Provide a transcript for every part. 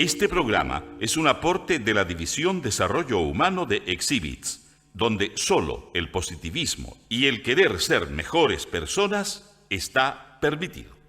Este programa es un aporte de la División Desarrollo Humano de Exhibits, donde solo el positivismo y el querer ser mejores personas está permitido.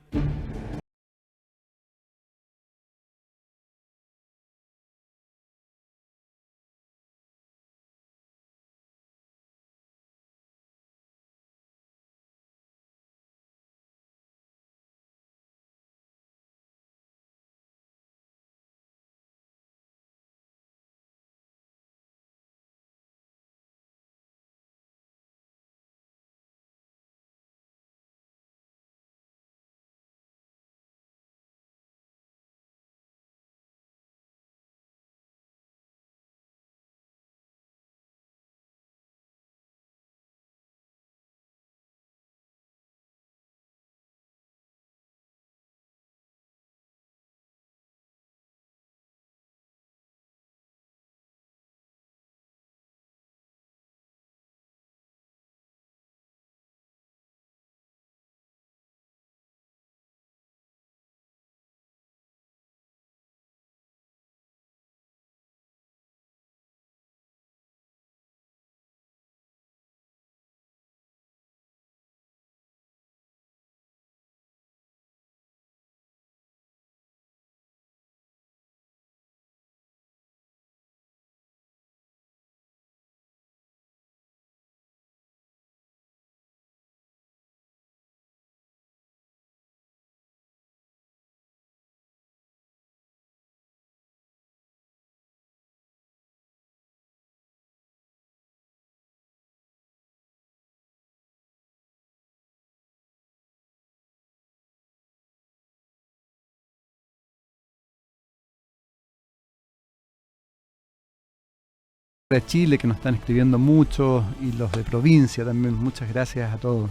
De Chile que nos están escribiendo mucho y los de provincia también, muchas gracias a todos.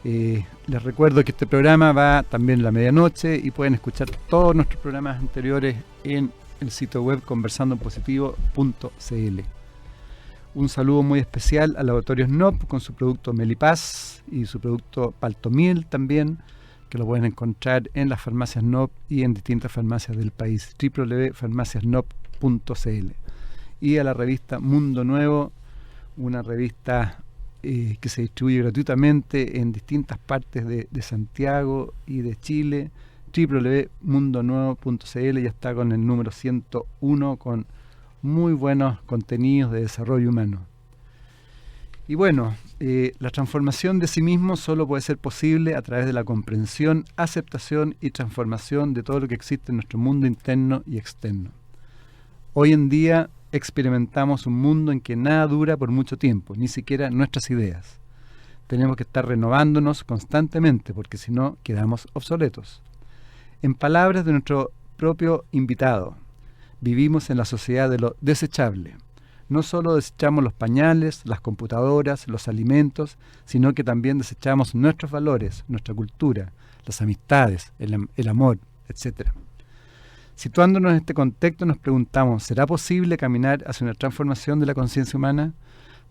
Les recuerdo que este programa va también a la medianoche y pueden escuchar todos nuestros programas anteriores en el sitio web conversandoenpositivo.cl. Un saludo muy especial al laboratorio SNOP con su producto Melipaz y su producto Paltomiel también, que lo pueden encontrar en las farmacias SNOP y en distintas farmacias del país, www.farmaciasnop.cl. Y a la revista Mundo Nuevo, una revista que se distribuye gratuitamente en distintas partes de Santiago y de Chile, www.mundonuevo.cl. Ya está con el número 101 con muy buenos contenidos de desarrollo humano. Y bueno, la transformación de sí mismo solo puede ser posible a través de la comprensión, aceptación y transformación de todo lo que existe en nuestro mundo interno y externo. Hoy en día experimentamos un mundo en que nada dura por mucho tiempo, ni siquiera nuestras ideas. Tenemos que estar renovándonos constantemente porque si no quedamos obsoletos. En palabras de nuestro propio invitado, vivimos en la sociedad de lo desechable. No solo desechamos los pañales, las computadoras, los alimentos, sino que también desechamos nuestros valores, nuestra cultura, las amistades, el amor, etc. Situándonos en este contexto nos preguntamos, ¿será posible caminar hacia una transformación de la conciencia humana?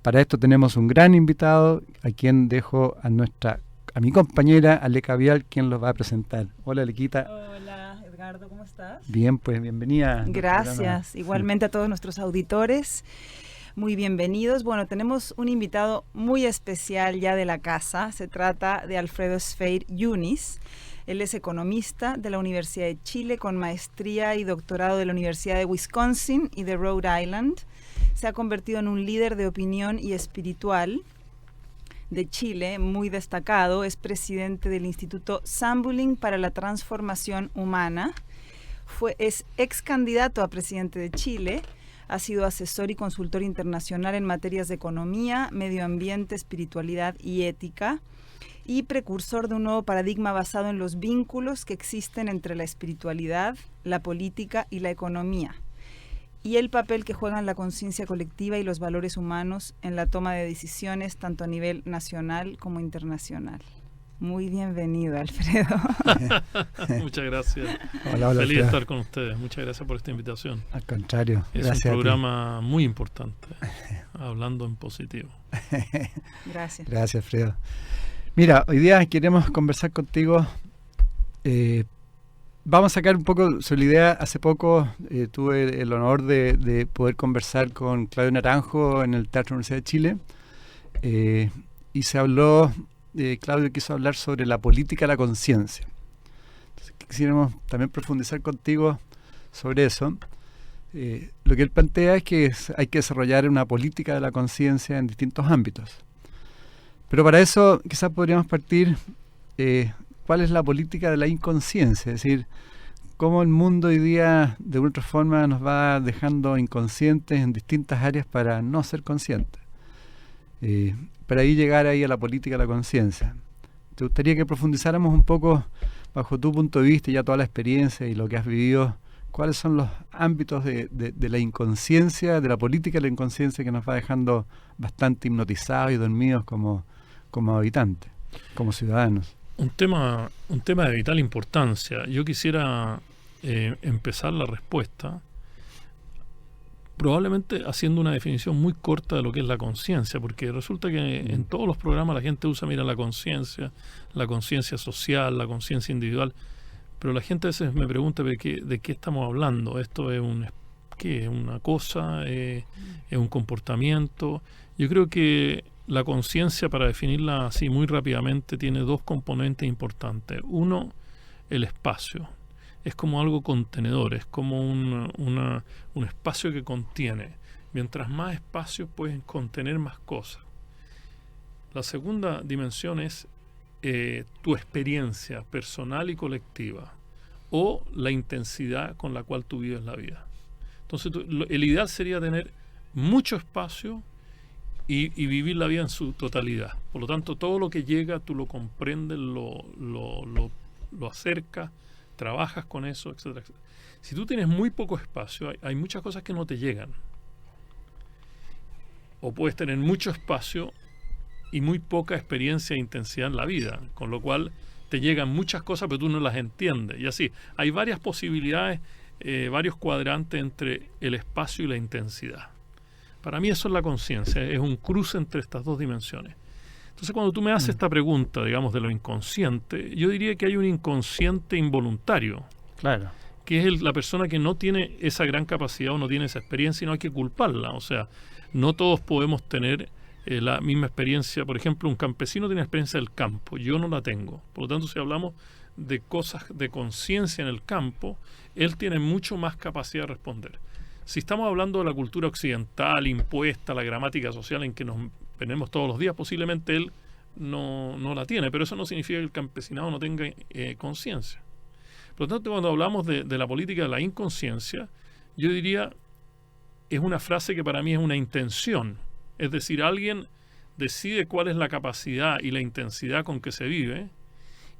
Para esto tenemos un gran invitado, a quien dejo a mi compañera Aleca Vial, quien los va a presentar. Hola, Alequita. Hola, Edgardo, ¿cómo estás? Bien, pues bienvenida. Gracias, igualmente a todos nuestros auditores. Muy bienvenidos. Bueno, tenemos un invitado muy especial ya de la casa. Se trata de Alfredo Sfeir Yunis. Él es economista de la Universidad de Chile con maestría y doctorado de la Universidad de Wisconsin y de Rhode Island. Se ha convertido en un líder de opinión y espiritual de Chile, muy destacado. Es presidente del Instituto Sambuling para la Transformación Humana. Es ex candidato a presidente de Chile. Ha sido asesor y consultor internacional en materias de economía, medio ambiente, espiritualidad y ética, y precursor de un nuevo paradigma basado en los vínculos que existen entre la espiritualidad, la política y la economía, y el papel que juegan la conciencia colectiva y los valores humanos en la toma de decisiones tanto a nivel nacional como internacional. Muy bienvenido, Alfredo. Muchas gracias. Hola, Feliz de estar con ustedes. Muchas gracias por esta invitación. Al contrario. Es un programa muy importante, hablando en positivo. Gracias. Gracias, Alfredo. Mira, hoy día queremos conversar contigo vamos a sacar un poco sobre la idea. Hace poco tuve el honor de poder conversar con Claudio Naranjo en el Teatro Universidad de Chile, y se habló, Claudio quiso hablar sobre la política de la conciencia. Entonces quisiéramos también profundizar contigo sobre eso. Lo que él plantea es que hay que desarrollar una política de la conciencia en distintos ámbitos. Pero para eso quizás podríamos partir, ¿cuál es la política de la inconsciencia? Es decir, cómo el mundo hoy día de una otra forma nos va dejando inconscientes en distintas áreas para no ser conscientes. Para ahí llegar ahí a la política de la conciencia. ¿Te gustaría que profundizáramos un poco bajo tu punto de vista y ya toda la experiencia y lo que has vivido? ¿Cuáles son los ámbitos de la inconsciencia, de la política de la inconsciencia que nos va dejando bastante hipnotizados y dormidos como habitantes, como ciudadanos? Un tema de vital importancia. Yo quisiera empezar la respuesta probablemente haciendo una definición muy corta de lo que es la conciencia, porque resulta que en todos los programas la gente usa, mira, la conciencia social, la conciencia individual, pero la gente a veces me pregunta de qué estamos hablando. ¿Esto es qué es una cosa? ¿Es un comportamiento? Yo creo que la conciencia, para definirla así muy rápidamente, tiene dos componentes importantes. Uno, el espacio. Es como algo contenedor, es como un espacio que contiene. Mientras más espacio puedes contener más cosas. La segunda dimensión es tu experiencia personal y colectiva, o la intensidad con la cual tú vives la vida. Entonces el ideal sería tener mucho espacio y vivir la vida en su totalidad. Por lo tanto, todo lo que llega tú lo comprendes, lo acercas, trabajas con eso, etcétera, etcétera. Si tú tienes muy poco espacio, hay muchas cosas que no te llegan. O puedes tener mucho espacio y muy poca experiencia e intensidad en la vida, con lo cual te llegan muchas cosas pero tú no las entiendes. Y así, hay varias posibilidades, varios cuadrantes entre el espacio y la intensidad. Para mí eso es la conciencia, es un cruce entre estas dos dimensiones. Entonces, cuando tú me haces esta pregunta, digamos, de lo inconsciente, yo diría que hay un inconsciente involuntario. Claro. Que es la persona que no tiene esa gran capacidad o no tiene esa experiencia y no hay que culparla. O sea, no todos podemos tener la misma experiencia. Por ejemplo, un campesino tiene experiencia del campo, yo no la tengo. Por lo tanto, si hablamos de cosas de conciencia en el campo, él tiene mucho más capacidad de responder. Si estamos hablando de la cultura occidental impuesta, la gramática social en que nos tenemos todos los días, posiblemente él no la tiene, pero eso no significa que el campesinado no tenga conciencia. Por lo tanto, cuando hablamos de la política de la inconsciencia, yo diría, es una frase que para mí es una intención. Es decir, alguien decide cuál es la capacidad y la intensidad con que se vive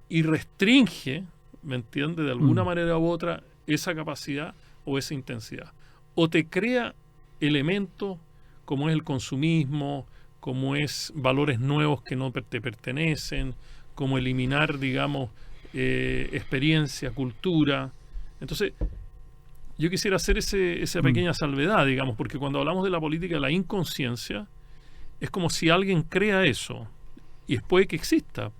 y restringe, ¿me entiende?, de alguna manera u otra, esa capacidad o esa intensidad. O te crea elementos como es el consumismo, como es valores nuevos que no te pertenecen, como eliminar, digamos, experiencia, cultura. Entonces, yo quisiera hacer esa pequeña salvedad, digamos, porque cuando hablamos de la política de la inconsciencia, es como si alguien crea eso, y puede que exista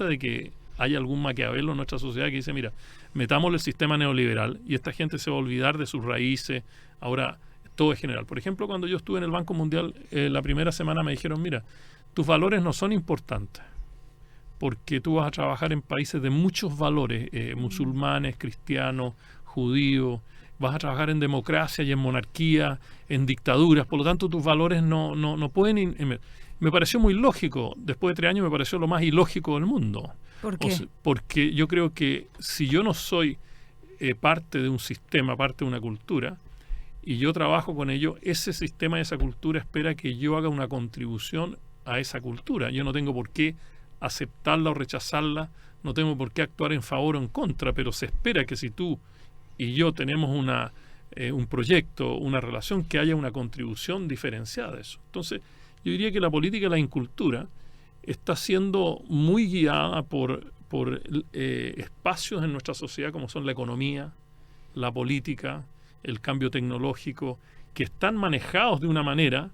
de que haya algún Maquiavelo en nuestra sociedad que dice, mira, metámosle el sistema neoliberal y esta gente se va a olvidar de sus raíces, ahora todo es general. Por ejemplo, cuando yo estuve en el Banco Mundial, la primera semana me dijeron, mira, tus valores no son importantes, porque tú vas a trabajar en países de muchos valores, musulmanes, cristianos, judíos, vas a trabajar en democracia y en monarquía, en dictaduras, por lo tanto tus valores no pueden... Me pareció muy lógico, después de 3 años me pareció lo más ilógico del mundo. ¿Por qué? Porque yo creo que si yo no soy parte de un sistema, parte de una cultura, y yo trabajo con ello, ese sistema y esa cultura espera que yo haga una contribución a esa cultura. Yo no tengo por qué aceptarla o rechazarla, no tengo por qué actuar en favor o en contra, pero se espera que si tú y yo tenemos un proyecto, una relación, que haya una contribución diferenciada de eso. Entonces, yo diría que la política de la incultura está siendo muy guiada por espacios en nuestra sociedad como son la economía, la política, el cambio tecnológico, que están manejados de una manera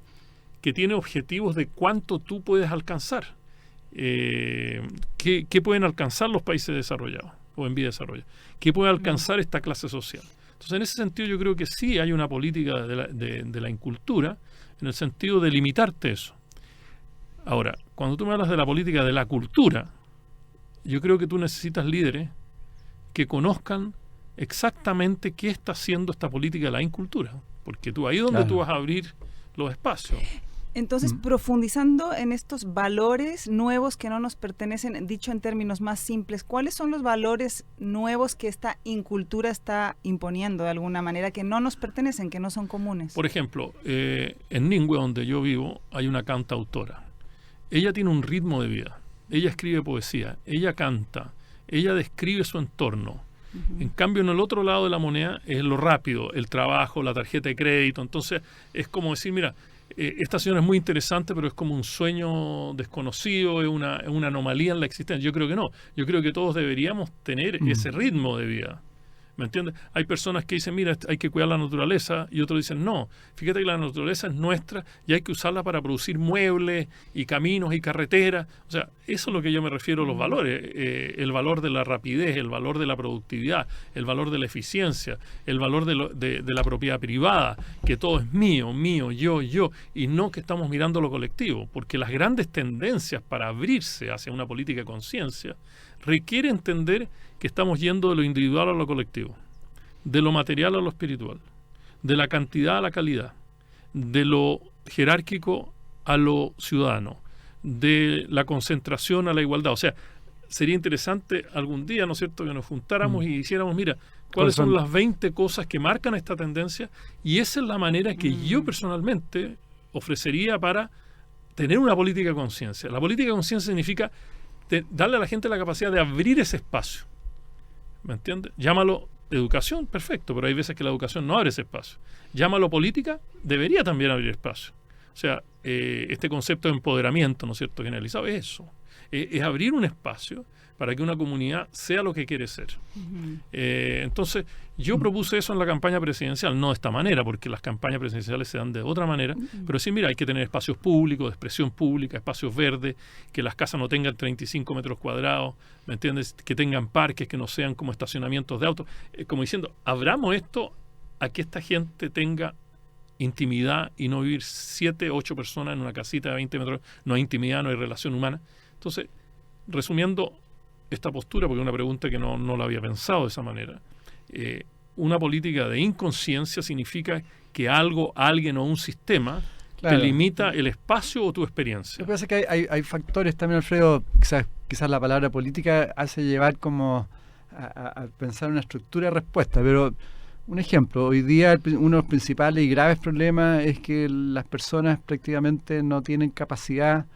que tiene objetivos de cuánto tú puedes alcanzar. ¿Qué pueden alcanzar los países desarrollados? o en vía de desarrollo, que puede alcanzar esta clase social. Entonces, en ese sentido, yo creo que sí hay una política de la incultura, en el sentido de limitarte eso. Ahora, cuando tú me hablas de la política de la cultura, yo creo que tú necesitas líderes que conozcan exactamente qué está haciendo esta política de la incultura, porque tú ahí es donde tú vas a abrir los espacios. Entonces, profundizando en estos valores nuevos que no nos pertenecen, dicho en términos más simples, ¿cuáles son los valores nuevos que esta incultura imponiendo de alguna manera, que no nos pertenecen, que no son comunes? Por ejemplo, en Ningüe, donde yo vivo, hay una cantautora. Ella tiene un ritmo de vida. Ella escribe poesía, ella canta, ella describe su entorno. En cambio, en el otro lado de la moneda es lo rápido, el trabajo, la tarjeta de crédito. Entonces, es como decir, mira, esta señora es muy interesante, pero es como un sueño desconocido, es una anomalía en la existencia. Yo creo que no. Yo creo que todos deberíamos tener ese ritmo de vida. ¿Me entiendes? Hay personas que dicen, mira, hay que cuidar la naturaleza, y otros dicen, no, fíjate que la naturaleza es nuestra y hay que usarla para producir muebles y caminos y carreteras. O sea, eso es lo que yo me refiero a los valores. El valor de la rapidez, el valor de la productividad, el valor de la eficiencia, el valor de la propiedad privada, que todo es mío, yo, y no que estamos mirando lo colectivo, porque las grandes tendencias para abrirse hacia una política de conciencia requiere entender que estamos yendo de lo individual a lo colectivo, de lo material a lo espiritual, de la cantidad a la calidad, de lo jerárquico a lo ciudadano, de la concentración a la igualdad. O sea, sería interesante algún día, ¿no es cierto?, que nos juntáramos y hiciéramos, mira, ¿cuáles son las 20 cosas que marcan esta tendencia? Y esa es la manera que yo personalmente ofrecería para tener una política de conciencia. La política de conciencia significa darle a la gente la capacidad de abrir ese espacio. ¿Me entiendes? Llámalo educación, perfecto, pero hay veces que la educación no abre ese espacio. Llámalo política, debería también abrir espacio. O sea, este concepto de empoderamiento, ¿no es cierto?, generalizado, es eso. Es abrir un espacio para que una comunidad sea lo que quiere ser. Entonces, yo propuse eso en la campaña presidencial, no de esta manera, porque las campañas presidenciales se dan de otra manera, pero sí, mira, hay que tener espacios públicos, de expresión pública, espacios verdes, que las casas no tengan 35 metros cuadrados, ¿me entiendes?, que tengan parques, que no sean como estacionamientos de autos, como diciendo, abramos esto a que esta gente tenga intimidad y no vivir 7, 8 personas en una casita de 20 metros, no hay intimidad, no hay relación humana. Entonces, resumiendo esta postura, porque es una pregunta que no la había pensado de esa manera, una política de inconsciencia significa que algo, alguien o un sistema te limita el espacio o tu experiencia. Lo que pasa es que hay factores también, Alfredo, quizás la palabra política hace llevar como a pensar una estructura de respuesta, pero un ejemplo, hoy día uno de los principales y graves problemas es que las personas prácticamente no tienen capacidad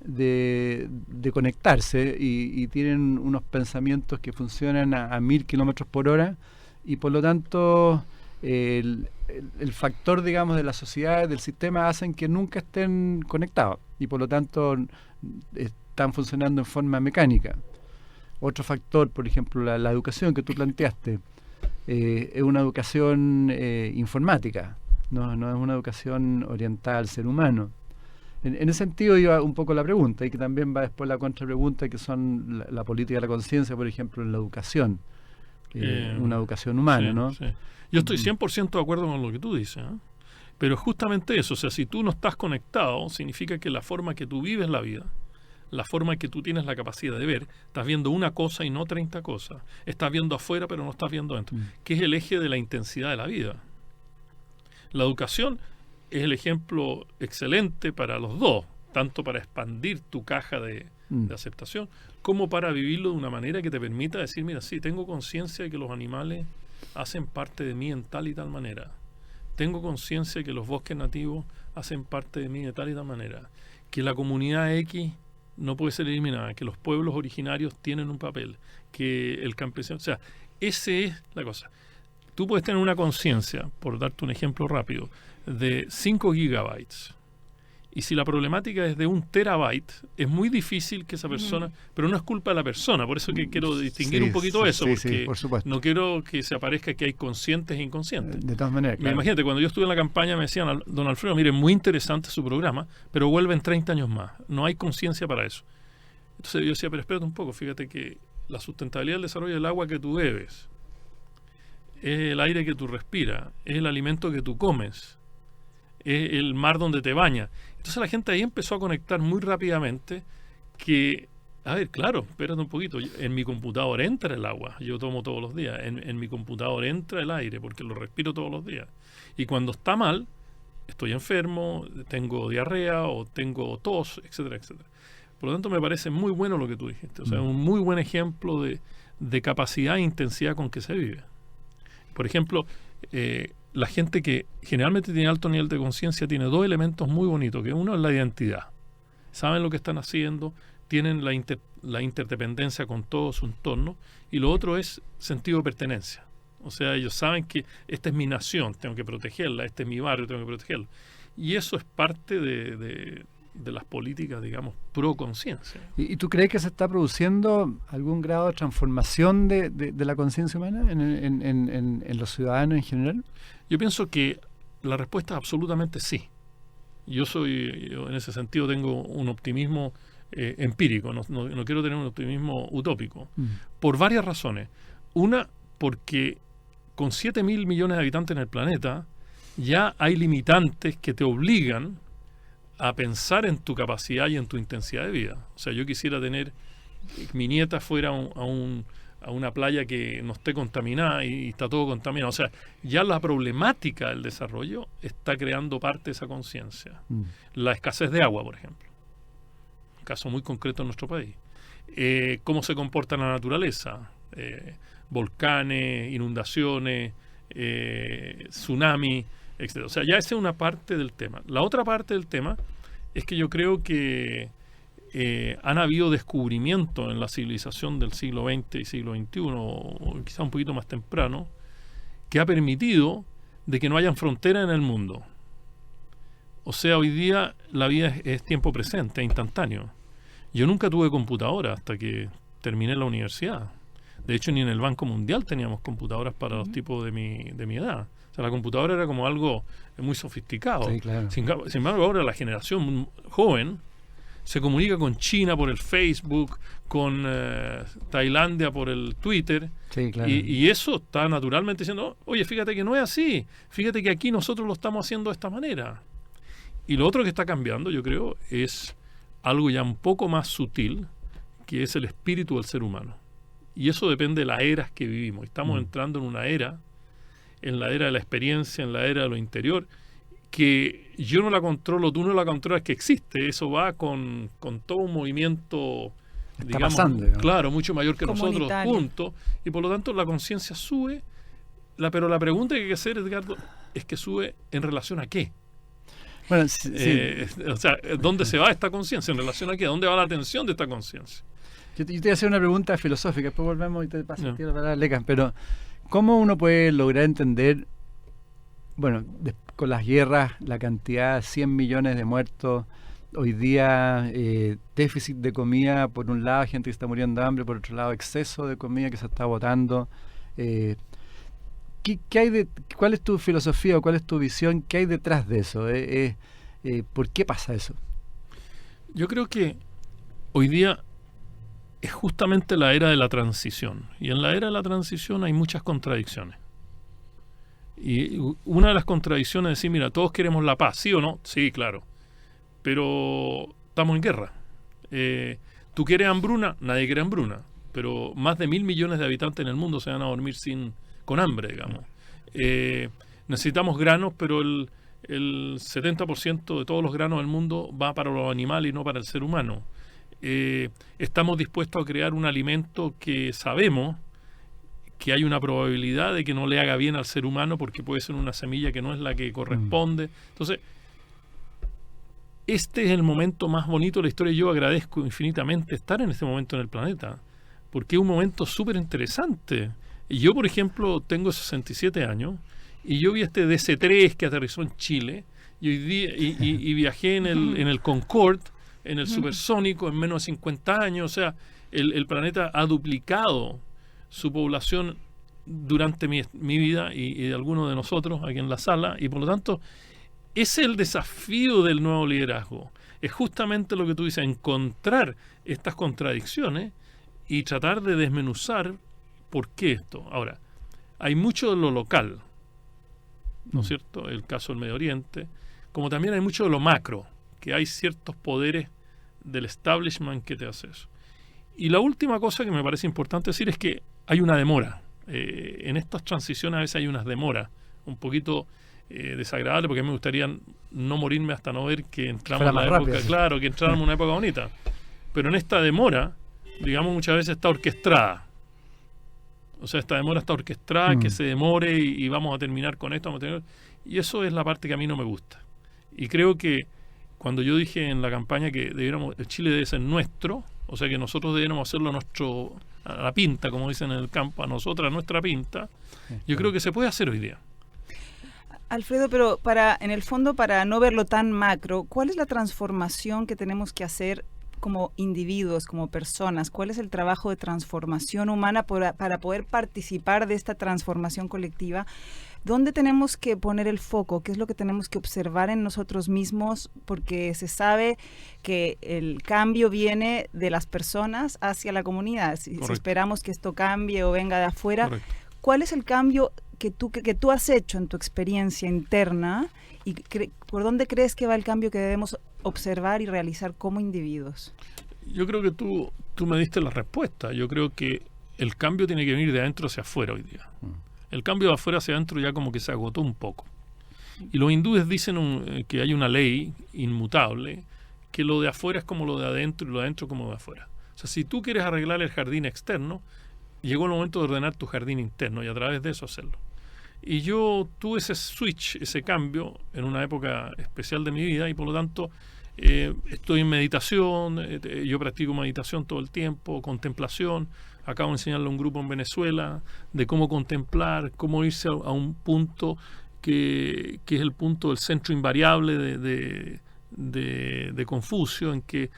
de conectarse y tienen unos pensamientos que funcionan a 1000 kilómetros por hora, y por lo tanto el factor, digamos, de la sociedad, del sistema, hacen que nunca estén conectados y por lo tanto están funcionando en forma mecánica. Otro factor, por ejemplo, la educación que tú planteaste, es una educación informática, no es una educación orientada al ser humano. En ese sentido iba un poco la pregunta, y que también va después la contrapregunta, que son la política de la conciencia, por ejemplo, en la educación, una educación humana, sí, ¿no? Sí. Yo estoy 100% de acuerdo con lo que tú dices, ¿eh? Pero justamente eso, o sea, si tú no estás conectado, significa que la forma que tú vives la vida, la forma que tú tienes la capacidad de ver, estás viendo una cosa y no 30 cosas. Estás viendo afuera, pero no estás viendo adentro, que es el eje de la intensidad de la vida. La educación es el ejemplo excelente para los dos, tanto para expandir tu caja de aceptación, como para vivirlo de una manera que te permita decir, mira, sí, tengo conciencia de que los animales hacen parte de mí en tal y tal manera. Tengo conciencia de que los bosques nativos hacen parte de mí de tal y tal manera. Que la comunidad X no puede ser eliminada, que los pueblos originarios tienen un papel, que el campesino... O sea, esa es la cosa. Tú puedes tener una conciencia, por darte un ejemplo rápido, de 5 gigabytes. Y si la problemática es de 1 terabyte, es muy difícil que esa persona... Pero no es culpa de la persona, por eso que quiero distinguir un poquito eso, porque por supuesto. No quiero que se aparezca que hay conscientes e inconscientes. De todas maneras, claro. Imagínate, cuando yo estuve en la campaña me decían, don Alfredo, mire, muy interesante su programa, pero vuelve en 30 años más. No hay conciencia para eso. Entonces yo decía, pero espérate un poco, fíjate que la sustentabilidad del desarrollo del agua que tú bebes, es el aire que tú respiras, es el alimento que tú comes, es el mar donde te bañas. Entonces la gente ahí empezó a conectar muy rápidamente que, a ver, claro, espérate un poquito, en mi computador entra el agua, yo tomo todos los días, en mi computador entra el aire porque lo respiro todos los días. Y cuando está mal, estoy enfermo, tengo diarrea o tengo tos, etcétera, etcétera. Por lo tanto, me parece muy bueno lo que tú dijiste. O sea, un muy buen ejemplo de capacidad e intensidad con que se vive. Por ejemplo, la gente que generalmente tiene alto nivel de conciencia tiene dos elementos muy bonitos, que uno es la identidad. Saben lo que están haciendo, tienen la interdependencia con todo su entorno, y lo otro es sentido de pertenencia. O sea, ellos saben que esta es mi nación, tengo que protegerla, este es mi barrio, tengo que protegerlo. Y eso es parte de las políticas, digamos, pro conciencia. ¿Y tú crees que se está produciendo algún grado de transformación de la conciencia humana en los ciudadanos en general? Yo pienso que la respuesta es absolutamente sí. Yo en ese sentido tengo un optimismo empírico, no quiero tener un optimismo utópico, por varias razones. Una, porque con 7.000 millones de habitantes en el planeta, ya hay limitantes que te obligan a pensar en tu capacidad y en tu intensidad de vida. O sea, yo quisiera tener mi nieta fuera a una playa que no esté contaminada y está todo contaminado. O sea, ya la problemática del desarrollo está creando parte de esa conciencia. La escasez de agua, por ejemplo. Un caso muy concreto en nuestro país. Cómo se comporta la naturaleza. Volcanes, inundaciones, tsunami, etc. O sea, ya esa es una parte del tema. La otra parte del tema es que yo creo que han habido descubrimientos en la civilización del siglo XX y siglo XXI, o quizá un poquito más temprano, que ha permitido de que no hayan fronteras en el mundo. O sea, hoy día la vida es tiempo presente, es instantáneo. Yo nunca tuve computadora hasta que terminé la universidad. De hecho, ni en el Banco Mundial teníamos computadoras para los tipos de mi edad. O sea, la computadora era como algo muy sofisticado. Sí, claro. Sin embargo, ahora la generación joven se comunica con China por el Facebook, con Tailandia por el Twitter. Sí, claro. Y eso está naturalmente diciendo, oye, fíjate que no es así. Fíjate que aquí nosotros lo estamos haciendo de esta manera. Y lo otro que está cambiando, yo creo, es algo ya un poco más sutil, que es el espíritu del ser humano. Y eso depende de las eras que vivimos. Estamos entrando en una era, en la era de la experiencia, en la era de lo interior, que yo no la controlo, tú no la controlas, que existe. Eso va con todo un movimiento, digamos, pasando, claro, mucho mayor que nosotros juntos. Y por lo tanto la conciencia sube. Pero la pregunta que hay que hacer, Edgardo, es que sube en relación a qué. Bueno, sí. O sea, ¿dónde se va esta conciencia? ¿En relación a qué? ¿Dónde va la atención de esta conciencia? Yo te voy a hacer una pregunta filosófica, después volvemos y te paso el tiro para la Leca, pero ¿cómo uno puede lograr entender, bueno, con las guerras, la cantidad, 100 millones de muertos, hoy día déficit de comida, por un lado gente que está muriendo de hambre, por otro lado exceso de comida que se está botando? ¿Qué hay ¿cuál es tu filosofía o cuál es tu visión? ¿Qué hay detrás de eso? ¿Por qué pasa eso? Yo creo que hoy día es justamente la era de la transición. Y en la era de la transición hay muchas contradicciones. Y una de las contradicciones es decir, mira, todos queremos la paz, ¿sí o no? Sí, claro. Pero estamos en guerra. ¿Tú quieres hambruna? Nadie quiere hambruna. Pero más de 1.000 millones de habitantes en el mundo se van a dormir con hambre, digamos. Necesitamos granos, pero el 70% de todos los granos del mundo va para los animales y no para el ser humano. Estamos dispuestos a crear un alimento que sabemos que hay una probabilidad de que no le haga bien al ser humano porque puede ser una semilla que no es la que corresponde. Entonces, este es el momento más bonito de la historia. Yo agradezco infinitamente estar en este momento en el planeta porque es un momento súper interesante. Y yo, por ejemplo, tengo 67 años y yo vi este DC-3 que aterrizó en Chile y viajé en el Concorde, en el supersónico, en menos de 50 años. O sea, el planeta ha duplicado su población durante mi vida y de algunos de nosotros aquí en la sala, y por lo tanto ese es el desafío del nuevo liderazgo. Es justamente lo que tú dices, encontrar estas contradicciones y tratar de desmenuzar por qué esto. Ahora, hay mucho de lo local, ¿no es cierto? El caso del Medio Oriente, como también hay mucho de lo macro, que hay ciertos poderes del establishment que te hace eso. Y la última cosa que me parece importante decir es que hay una demora. En estas transiciones a veces hay unas demoras un poquito desagradables, porque a mí me gustaría no morirme hasta no ver que entramos en la época, rápido. claro, que entramos en una época bonita. Pero en esta demora, digamos, muchas veces está orquestada. O sea, esta demora está orquestada, que se demore y vamos a terminar con esto, y eso es la parte que a mí no me gusta. Y creo que cuando yo dije en la campaña que el Chile debe ser nuestro, o sea que nosotros deberíamos hacerlo a la pinta, como dicen en el campo, a nosotras, nuestra pinta, yo creo que se puede hacer hoy día. Alfredo, pero en el fondo, para no verlo tan macro, ¿cuál es la transformación que tenemos que hacer como individuos, como personas? ¿Cuál es el trabajo de transformación humana para poder participar de esta transformación colectiva? ¿Dónde tenemos que poner el foco? ¿Qué es lo que tenemos que observar en nosotros mismos? Porque se sabe que el cambio viene de las personas hacia la comunidad. Si esperamos que esto cambie o venga de afuera, Correcto. ¿cuál es el cambio que tú has hecho en tu experiencia interna y por dónde crees que va el cambio que debemos observar y realizar como individuos? Yo creo que tú me diste la respuesta. Yo creo que el cambio tiene que venir de adentro hacia afuera hoy día. El cambio de afuera hacia adentro ya como que se agotó un poco. Y los hindúes dicen que hay una ley inmutable, que lo de afuera es como lo de adentro y lo de adentro como lo de afuera. O sea, si tú quieres arreglar el jardín externo, llegó el momento de ordenar tu jardín interno y a través de eso hacerlo. Y yo tuve ese switch, ese cambio en una época especial de mi vida y por lo tanto estoy en meditación, yo practico meditación todo el tiempo, contemplación. Acabo de enseñarle a un grupo en Venezuela de cómo contemplar, cómo irse a un punto que es el punto del centro invariable de Confucio, en que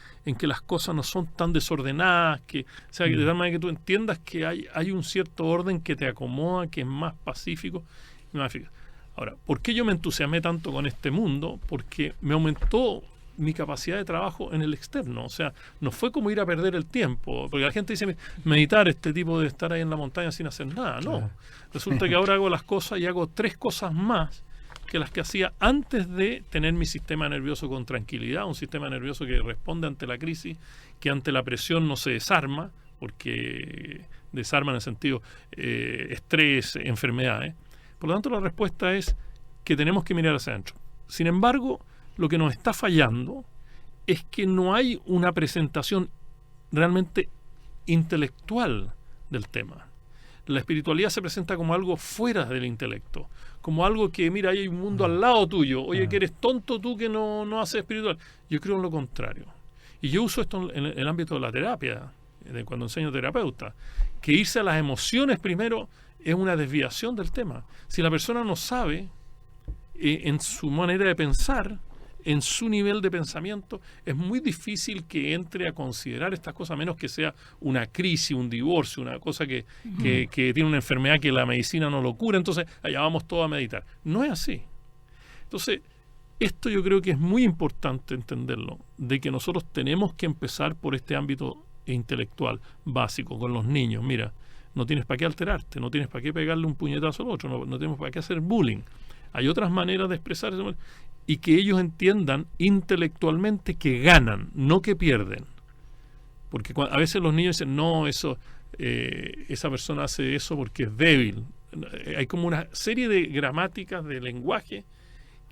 las cosas no son tan desordenadas, de tal manera que tú entiendas que hay un cierto orden que te acomoda, que es más pacífico. Ahora, ¿por qué yo me entusiasmé tanto con este mundo? Porque me aumentó mi capacidad de trabajo en el externo. O sea, no fue como ir a perder el tiempo, porque la gente dice, meditar, este tipo de estar ahí en la montaña sin hacer nada. No, resulta que ahora hago las cosas y hago 3 cosas más que las que hacía antes de tener mi sistema nervioso con tranquilidad, un sistema nervioso que responde ante la crisis, que ante la presión no se desarma, porque desarma en el sentido estrés, enfermedades. Por lo tanto, la respuesta es que tenemos que mirar hacia adentro. Sin embargo, lo que nos está fallando es que no hay una presentación realmente intelectual del tema. La espiritualidad se presenta como algo fuera del intelecto, como algo que, mira, hay un mundo al lado tuyo. Oye, que eres tonto tú que no haces espiritual. Yo creo en lo contrario. Y yo uso esto en el ámbito de la terapia, cuando enseño terapeuta, que irse a las emociones primero es una desviación del tema. Si la persona no sabe en su manera de pensar, en su nivel de pensamiento, es muy difícil que entre a considerar estas cosas, a menos que sea una crisis, un divorcio, una cosa que tiene una enfermedad que la medicina no lo cura, entonces allá vamos todos a meditar. No es así. Entonces, esto yo creo que es muy importante entenderlo, de que nosotros tenemos que empezar por este ámbito intelectual básico con los niños. Mira, no tienes para qué alterarte, no tienes para qué pegarle un puñetazo al otro, no tenemos para qué hacer bullying. Hay otras maneras de expresar eso, y que ellos entiendan intelectualmente que ganan, no que pierden. Porque a veces los niños dicen, no, esa persona hace eso porque es débil. Hay como una serie de gramáticas de lenguaje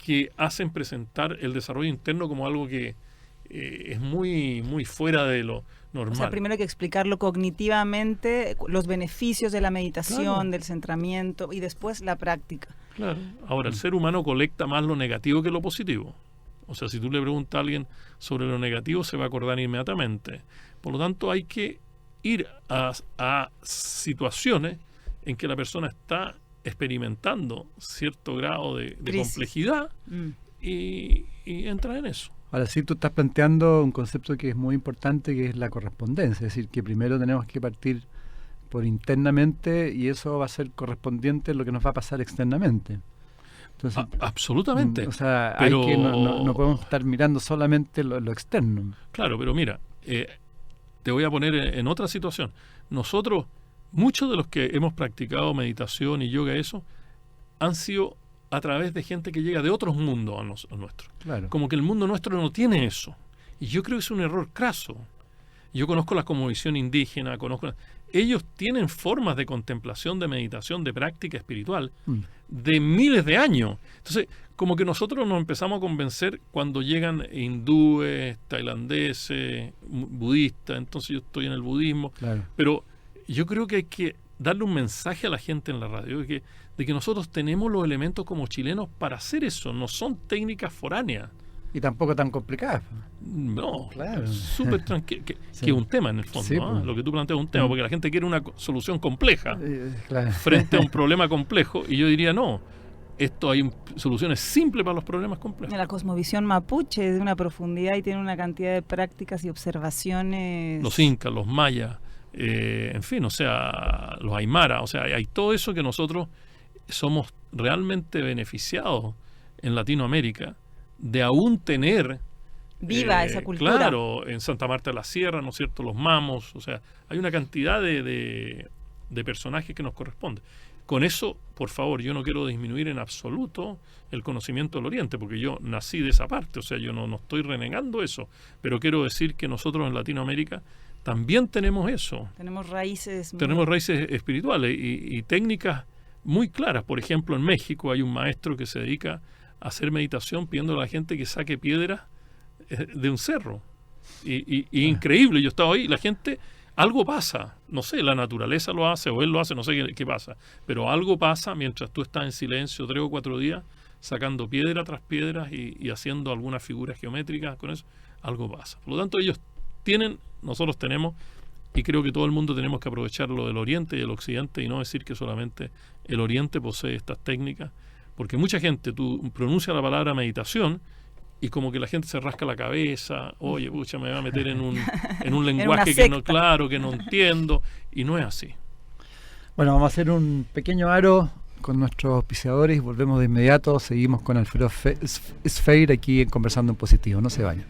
que hacen presentar el desarrollo interno como algo que es muy, muy fuera de lo normal. O sea, primero hay que explicarlo cognitivamente, los beneficios de la meditación, Claro. del centramiento y después la práctica. Claro. Ahora, el ser humano colecta más lo negativo que lo positivo. O sea, si tú le preguntas a alguien sobre lo negativo, se va a acordar inmediatamente. Por lo tanto, hay que ir a situaciones en que la persona está experimentando cierto grado de complejidad y entrar en eso. Ahora sí, tú estás planteando un concepto que es muy importante, que es la correspondencia. Es decir, que primero tenemos que partir por internamente y eso va a ser correspondiente a lo que nos va a pasar externamente. Entonces, absolutamente. O sea, pero, no podemos estar mirando solamente lo externo. Claro, pero mira, te voy a poner en otra situación. Nosotros, muchos de los que hemos practicado meditación y yoga, eso, han sido a través de gente que llega de otros mundos a nuestro. Claro. Como que el mundo nuestro no tiene eso. Y yo creo que es un error craso. Yo conozco la cosmovisión indígena, ellos tienen formas de contemplación, de meditación, de práctica espiritual de miles de años. Entonces, como que nosotros nos empezamos a convencer cuando llegan hindúes, tailandeses, budistas, entonces yo estoy en el budismo, Claro. pero yo creo que hay que darle un mensaje a la gente en la radio de que nosotros tenemos los elementos como chilenos para hacer eso, no son técnicas foráneas. Y tampoco tan complicadas. No, Claro. súper tranquilo, que Sí. es un tema en el fondo, Sí, ¿ah? pues. Lo que tú planteas es un tema, porque la gente quiere una solución compleja Claro. frente a un problema complejo, y yo diría no, esto hay soluciones simples para los problemas complejos. La cosmovisión mapuche es de una profundidad y tiene una cantidad de prácticas y observaciones. Los incas, los mayas, en fin, o sea, los aymara, o sea, hay todo eso que nosotros somos realmente beneficiados en Latinoamérica de aún tener Viva esa cultura. Claro, en Santa Marta de la Sierra, ¿no es cierto? Los mamos, o sea, hay una cantidad de personajes que nos corresponde. Con eso, por favor, yo no quiero disminuir en absoluto el conocimiento del Oriente, porque yo nací de esa parte, o sea, yo no estoy renegando eso, pero quiero decir que nosotros en Latinoamérica también tenemos eso. Tenemos raíces. Tenemos raíces espirituales y técnicas muy claras. Por ejemplo, en México hay un maestro que se dedica a hacer meditación pidiendo a la gente que saque piedras de un cerro. Y increíble, yo estaba ahí, la gente, algo pasa, no sé, la naturaleza lo hace o él lo hace, no sé qué pasa, pero algo pasa mientras tú estás en silencio 3 o 4 días sacando piedra tras piedra y haciendo algunas figuras geométricas con eso, algo pasa. Por lo tanto, ellos tienen, nosotros tenemos, y creo que todo el mundo tenemos que aprovechar lo del Oriente y el Occidente y no decir que solamente el Oriente posee estas técnicas, porque mucha gente, tú pronuncias la palabra meditación y como que la gente se rasca la cabeza, oye, pucha, me va a meter en un lenguaje que no, claro, que no entiendo, y no es así. Bueno, vamos a hacer un pequeño aro con nuestros auspiciadores y volvemos de inmediato. Seguimos con Alfredo Sfeir aquí en Conversando en Positivo. No se vayan.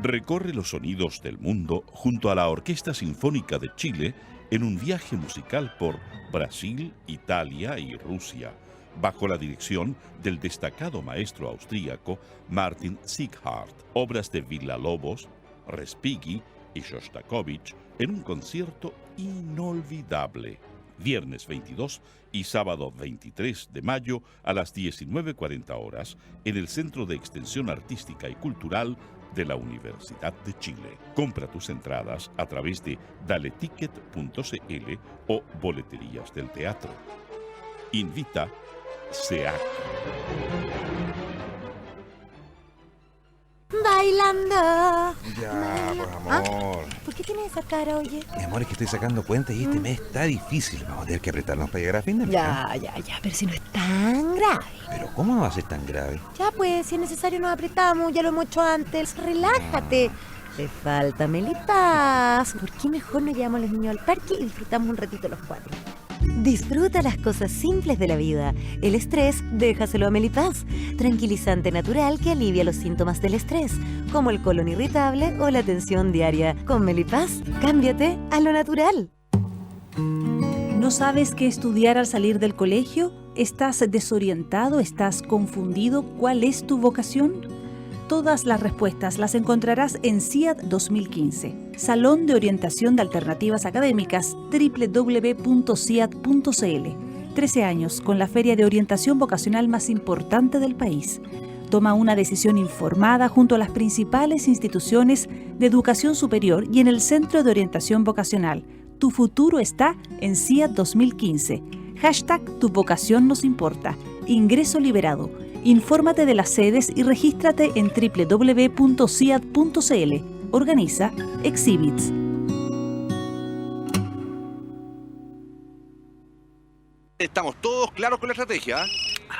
Recorre los sonidos del mundo junto a la Orquesta Sinfónica de Chile en un viaje musical por Brasil, Italia y Rusia, bajo la dirección del destacado maestro austríaco Martin Sieghardt. Obras de Villa-Lobos, Respighi y Shostakovich en un concierto inolvidable. Viernes 22 y sábado 23 de mayo a las 19:40 horas en el Centro de Extensión Artística y Cultural de la Universidad de Chile. Compra tus entradas a través de daleticket.cl o boleterías del teatro. Invita SEAC. Bailando. Ya, pues amor. ¿Por qué tienes esa cara, oye? Mi amor, es que estoy sacando cuentas y este mes está difícil. Vamos a tener que apretarnos para llegar a fin de mes. Ya, pero si no es tan grave. Pero ¿cómo va a ser tan grave? Ya pues, si es necesario nos apretamos, ya lo hemos hecho antes. Relájate. Te falta Melipaz. ¿Por qué mejor nos llevamos a los niños al parque y disfrutamos un ratito los 4? Disfruta las cosas simples de la vida. El estrés, déjaselo a Melipaz. Tranquilizante natural que alivia los síntomas del estrés, como el colon irritable o la tensión diaria. Con Melipaz, cámbiate a lo natural. ¿No sabes qué estudiar al salir del colegio? ¿Estás desorientado? ¿Estás confundido? ¿Cuál es tu vocación? Todas las respuestas las encontrarás en CIAD 2015, Salón de Orientación de Alternativas Académicas, www.ciad.cl. 13 años con la feria de orientación vocacional más importante del país. Toma una decisión informada junto a las principales instituciones de educación superior y en el Centro de Orientación Vocacional. Tu futuro está en CIAD 2015. #Tu vocación nos importa. Ingreso liberado. Infórmate de las sedes y regístrate en www.ciad.cl. Organiza Exhibits. Estamos todos claros con la estrategia.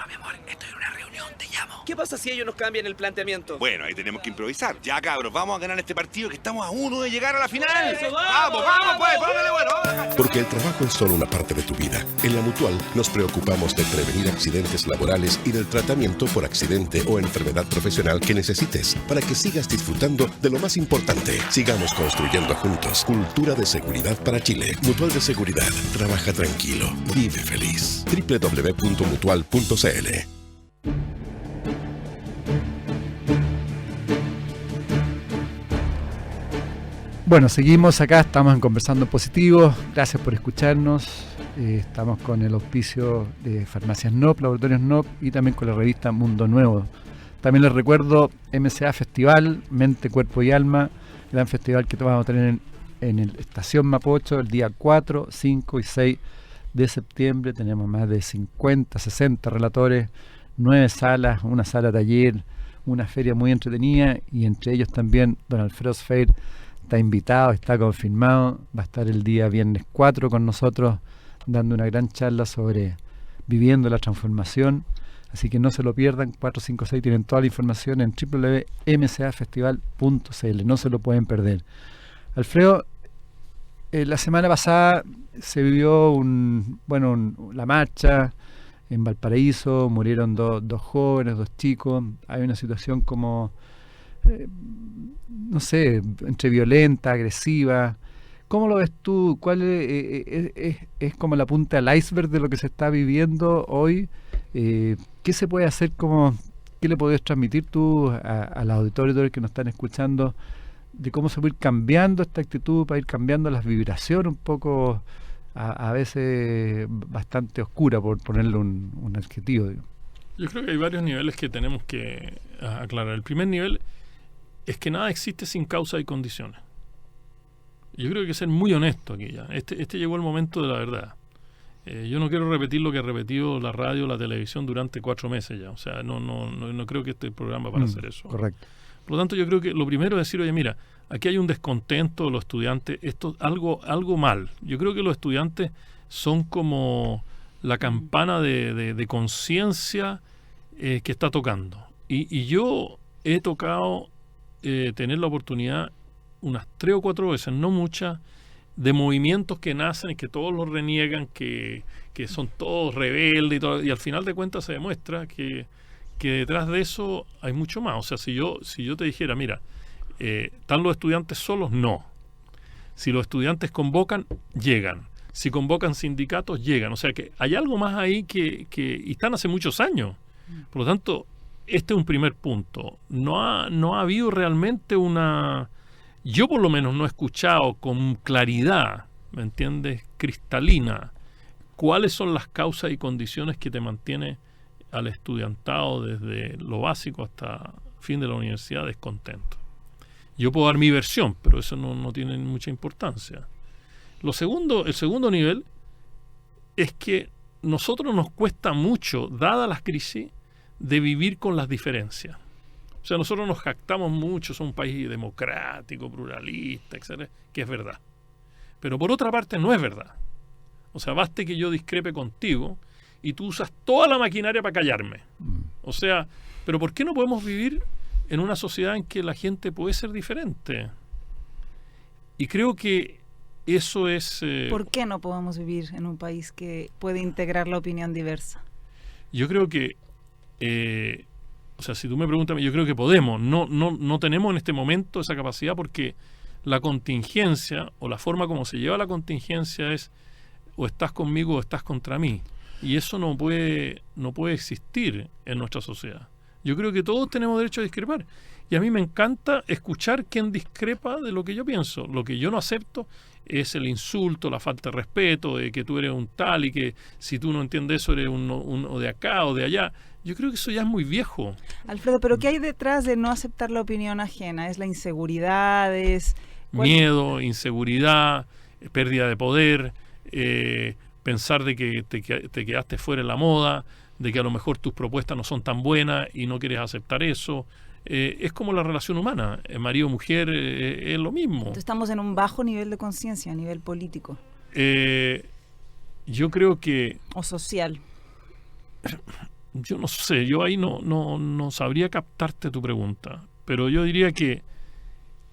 Mi amor, estoy en una reunión te llamo. ¿Qué pasa si ellos nos cambian el planteamiento? Bueno, ahí tenemos que improvisar. Ya, cabros, vamos a ganar este partido que estamos a 1 de llegar a la final. ¡Eso, ¡Vamos, pues! ¡Póngale, bueno! Porque el trabajo es solo una parte de tu vida. En la Mutual nos preocupamos de prevenir accidentes laborales y del tratamiento por accidente o enfermedad profesional que necesites para que sigas disfrutando de lo más importante. Sigamos construyendo juntos cultura de seguridad para Chile. Mutual de Seguridad. Trabaja tranquilo. Vive feliz. www.mutual.cl. Bueno, seguimos acá, estamos en Conversando Positivo. Gracias por escucharnos. Estamos con el auspicio de Farmacias NOP, Laboratorios NOP y también con la revista Mundo Nuevo. También les recuerdo MCA Festival, Mente, Cuerpo y Alma, gran festival que vamos a tener en el Estación Mapocho el día 4, 5 y 6 de septiembre. Tenemos más de 50, 60 relatores, 9 salas, una sala taller, una feria muy entretenida y entre ellos también don Alfredo Sfeir está invitado, está confirmado, va a estar el día viernes 4 con nosotros dando una gran charla sobre viviendo la transformación, así que no se lo pierdan. 4, 5, 6 tienen toda la información en www.mcafestival.cl, no se lo pueden perder. Alfredo, la semana pasada se vivió la marcha en Valparaíso, murieron dos jóvenes, 2 chicos, hay una situación como no sé, entre violenta, agresiva. ¿Cómo lo ves tú? ¿Cuál es como la punta del iceberg de lo que se está viviendo hoy? ¿Qué se puede hacer? ¿Qué le podés transmitir tú a los auditores que nos están escuchando de cómo se puede ir cambiando esta actitud, para ir cambiando las vibraciones un poco, a veces bastante oscura, por ponerle un adjetivo, digo? Yo creo que hay varios niveles que tenemos que aclarar. El primer nivel es que nada existe sin causa y condiciones. Yo creo que hay que ser muy honesto aquí ya. Este llegó el momento de la verdad. Yo no quiero repetir lo que ha repetido la radio, la televisión durante 4 meses ya. O sea, no creo que este programa para hacer eso. Correcto. Por lo tanto, yo creo que lo primero es decir, oye, mira, aquí hay un descontento de los estudiantes, esto algo mal. Yo creo que los estudiantes son como la campana de conciencia que está tocando. Y yo he tocado tener la oportunidad unas 3 o 4 veces, no muchas, de movimientos que nacen y que todos los reniegan, que son todos rebeldes y al final de cuentas se demuestra que detrás de eso hay mucho más. O sea, si yo te dijera, mira, ¿están los estudiantes solos? No. Si los estudiantes convocan, llegan. Si convocan sindicatos, llegan. O sea que hay algo más ahí y están hace muchos años. Por lo tanto, este es un primer punto. No ha habido realmente yo por lo menos no he escuchado con claridad, ¿me entiendes?, cristalina, cuáles son las causas y condiciones que te mantiene al estudiantado desde lo básico hasta fin de la universidad descontento. Yo puedo dar mi versión, pero eso no tiene mucha importancia. El segundo nivel es que nosotros nos cuesta mucho, dada las crisis, de vivir con las diferencias. O sea, nosotros nos jactamos mucho, somos un país democrático, pluralista, etcétera, que es verdad. Pero por otra parte no es verdad. O sea, baste que yo discrepe contigo y tú usas toda la maquinaria para callarme. O sea, ¿pero por qué no podemos vivir en una sociedad en que la gente puede ser diferente? Y creo que eso es... ¿Por qué no podemos vivir en un país que puede integrar la opinión diversa? Yo creo que... o sea, si tú me preguntas, yo creo que podemos. No tenemos en este momento esa capacidad porque la contingencia o la forma como se lleva la contingencia es o estás conmigo o estás contra mí. Y eso no puede existir en nuestra sociedad. Yo creo que todos tenemos derecho a discrepar. Y a mí me encanta escuchar quien discrepa de lo que yo pienso. Lo que yo no acepto es el insulto, la falta de respeto, de que tú eres un tal y que si tú no entiendes eso eres uno de acá o de allá. Yo creo que eso ya es muy viejo. Alfredo, ¿pero qué hay detrás de no aceptar la opinión ajena? ¿Es la inseguridad? ¿Es miedo, inseguridad, pérdida de poder, pensar de que te quedaste fuera de la moda, de que a lo mejor tus propuestas no son tan buenas y no quieres aceptar eso? Es como la relación humana, marido-mujer es lo mismo. Entonces estamos en un bajo nivel de conciencia a nivel político. Yo creo que... O social. Yo no sé, yo ahí no sabría captarte tu pregunta, pero yo diría que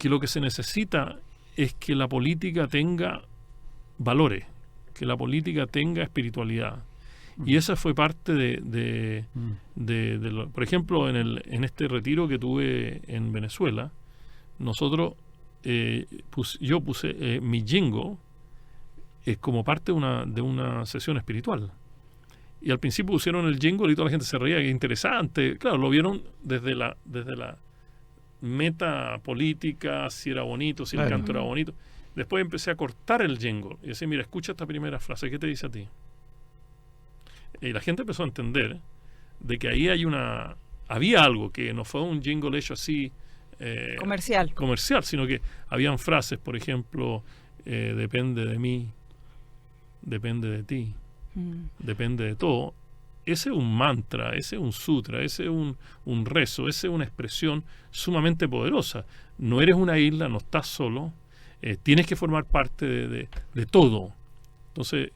lo que se necesita es que la política tenga valores, que la política tenga espiritualidad. Y esa fue parte de por ejemplo, en este retiro que tuve en Venezuela, nosotros, yo puse mi jingle como parte de una sesión espiritual. Y al principio pusieron el jingle y toda la gente se reía, que interesante. Claro, lo vieron desde la meta política, si era bonito, si el canto era bonito. Después empecé a cortar el jingle y decía, mira, escucha esta primera frase, ¿qué te dice a ti? Y la gente empezó a entender de que ahí había algo, que no fue un jingle hecho así comercial, sino que habían frases, por ejemplo, depende de mí, depende de ti, depende de todo. Ese es un mantra, ese es un sutra, ese es un rezo, ese es una expresión sumamente poderosa. No eres una isla, no estás solo, tienes que formar parte de todo. Entonces,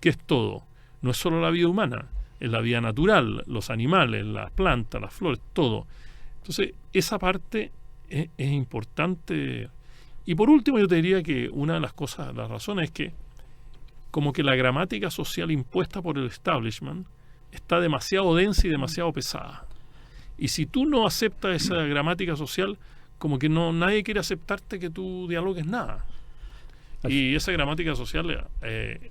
¿qué es todo? No es solo la vida humana, es la vida natural, los animales, las plantas, las flores, todo. Entonces, esa parte es importante. Y por último, yo te diría que una de las razones es que como que la gramática social impuesta por el establishment está demasiado densa y demasiado pesada. Y si tú no aceptas esa gramática social, como que nadie quiere aceptarte que tú dialogues nada. Y esa gramática social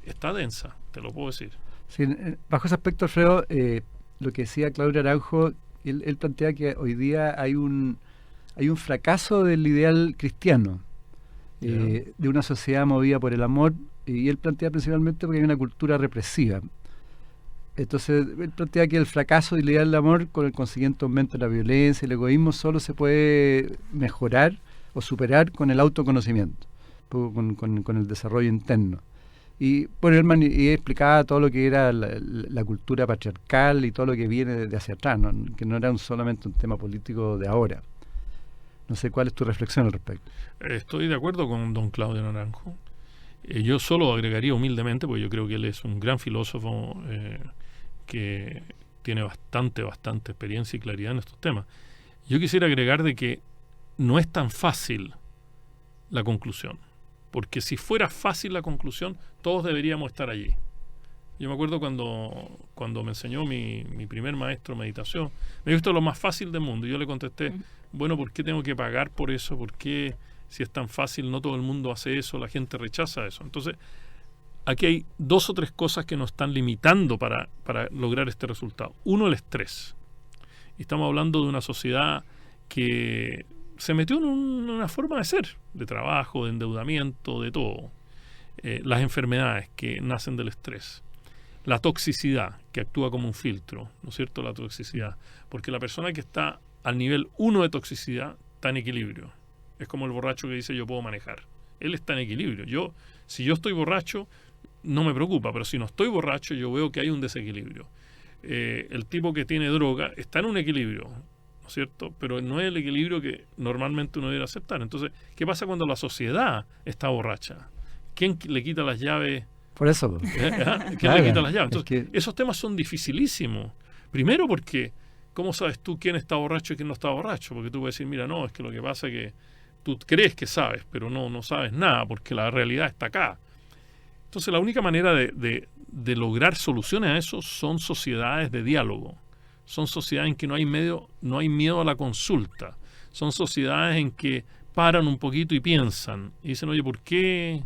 está densa, te lo puedo decir. Sí, bajo ese aspecto, Alfredo, lo que decía Claudio Araujo, él plantea que hoy día hay un fracaso del ideal cristiano, de una sociedad movida por el amor, y él plantea principalmente porque hay una cultura represiva. Entonces, él plantea que el fracaso del ideal del amor, con el consiguiente aumento de la violencia, el egoísmo, solo se puede mejorar o superar con el autoconocimiento, con el desarrollo interno. Y bueno, él explicaba todo lo que era la cultura patriarcal y todo lo que viene de hacia atrás, ¿no? Que no era solamente un tema político de ahora. No sé cuál es tu reflexión al respecto. Estoy de acuerdo con don Claudio Naranjo. Yo solo agregaría humildemente, porque yo creo que él es un gran filósofo que tiene bastante experiencia y claridad en estos temas. Yo quisiera agregar de que no es tan fácil la conclusión, porque si fuera fácil la conclusión, todos deberíamos estar allí. Yo me acuerdo cuando me enseñó mi primer maestro de meditación, me dijo, esto es lo más fácil del mundo. Y yo le contesté, bueno, ¿por qué tengo que pagar por eso? ¿Por qué, si es tan fácil, no todo el mundo hace eso, la gente rechaza eso? Entonces, aquí hay 2 o 3 cosas que nos están limitando para lograr este resultado. Uno, el estrés. Y estamos hablando de una sociedad que se metió en una forma de ser, de trabajo, de endeudamiento, de todo. Las enfermedades que nacen del estrés. La toxicidad, que actúa como un filtro, ¿no es cierto? La toxicidad. Porque la persona que está al nivel 1 de toxicidad está en equilibrio. Es como el borracho que dice, yo puedo manejar. Él está en equilibrio. Si yo estoy borracho, no me preocupa, pero si no estoy borracho, yo veo que hay un desequilibrio. El tipo que tiene droga está en un equilibrio, ¿no es cierto? Pero no es el equilibrio que normalmente uno debe aceptar. Entonces, ¿qué pasa cuando la sociedad está borracha? ¿Quién le quita las llaves? Por eso. ¿Quién le quita las llaves? Entonces, esos temas son dificilísimos. Primero porque, ¿cómo sabes tú quién está borracho y quién no está borracho? Porque tú puedes decir, mira, no, es que lo que pasa es que tú crees que sabes, pero no sabes nada, porque la realidad está acá. Entonces, la única manera de lograr soluciones a eso son sociedades de diálogo. Son sociedades en que no hay miedo a la consulta. Son sociedades en que paran un poquito y piensan. Y dicen, oye, ¿por qué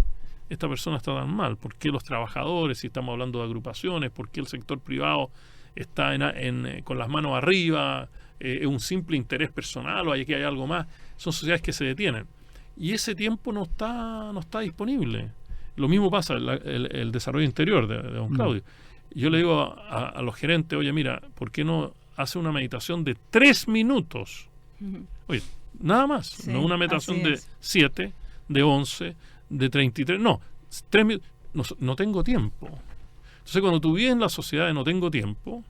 esta persona está tan mal? ¿Por qué los trabajadores, si estamos hablando de agrupaciones, por qué el sector privado está con las manos arriba? ¿Es un simple interés personal o aquí hay algo más? Son sociedades que se detienen. Y ese tiempo no está disponible. Lo mismo pasa el desarrollo interior de don Claudio. Yo le digo a los gerentes, oye, mira, ¿por qué no hace una meditación de 3 minutos? Oye, nada más. Sí, no una meditación de 7, de 11, de 33. No, 3 minutos. No tengo tiempo. Entonces, cuando tú vives en la sociedad de no tengo tiempo,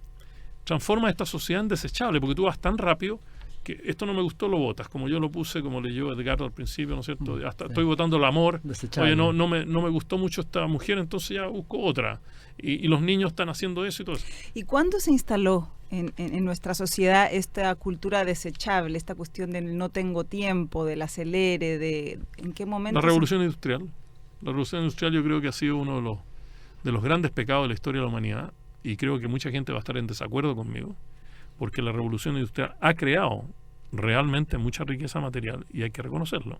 transforma esta sociedad en desechable, porque tú vas tan rápido que esto no me gustó, lo votas, como yo lo puse, como leyó Edgardo al principio, ¿no es cierto? Hasta estoy votando el amor. Oye, no me gustó mucho esta mujer, entonces ya busco otra. Y los niños están haciendo eso y todo eso. ¿Y cuándo se instaló en nuestra sociedad esta cultura desechable, esta cuestión del no tengo tiempo, del acelere, de en qué momento... La revolución industrial. La revolución industrial yo creo que ha sido uno de los grandes pecados de la historia de la humanidad, y creo que mucha gente va a estar en desacuerdo conmigo, porque la revolución industrial ha creado realmente mucha riqueza material y hay que reconocerlo.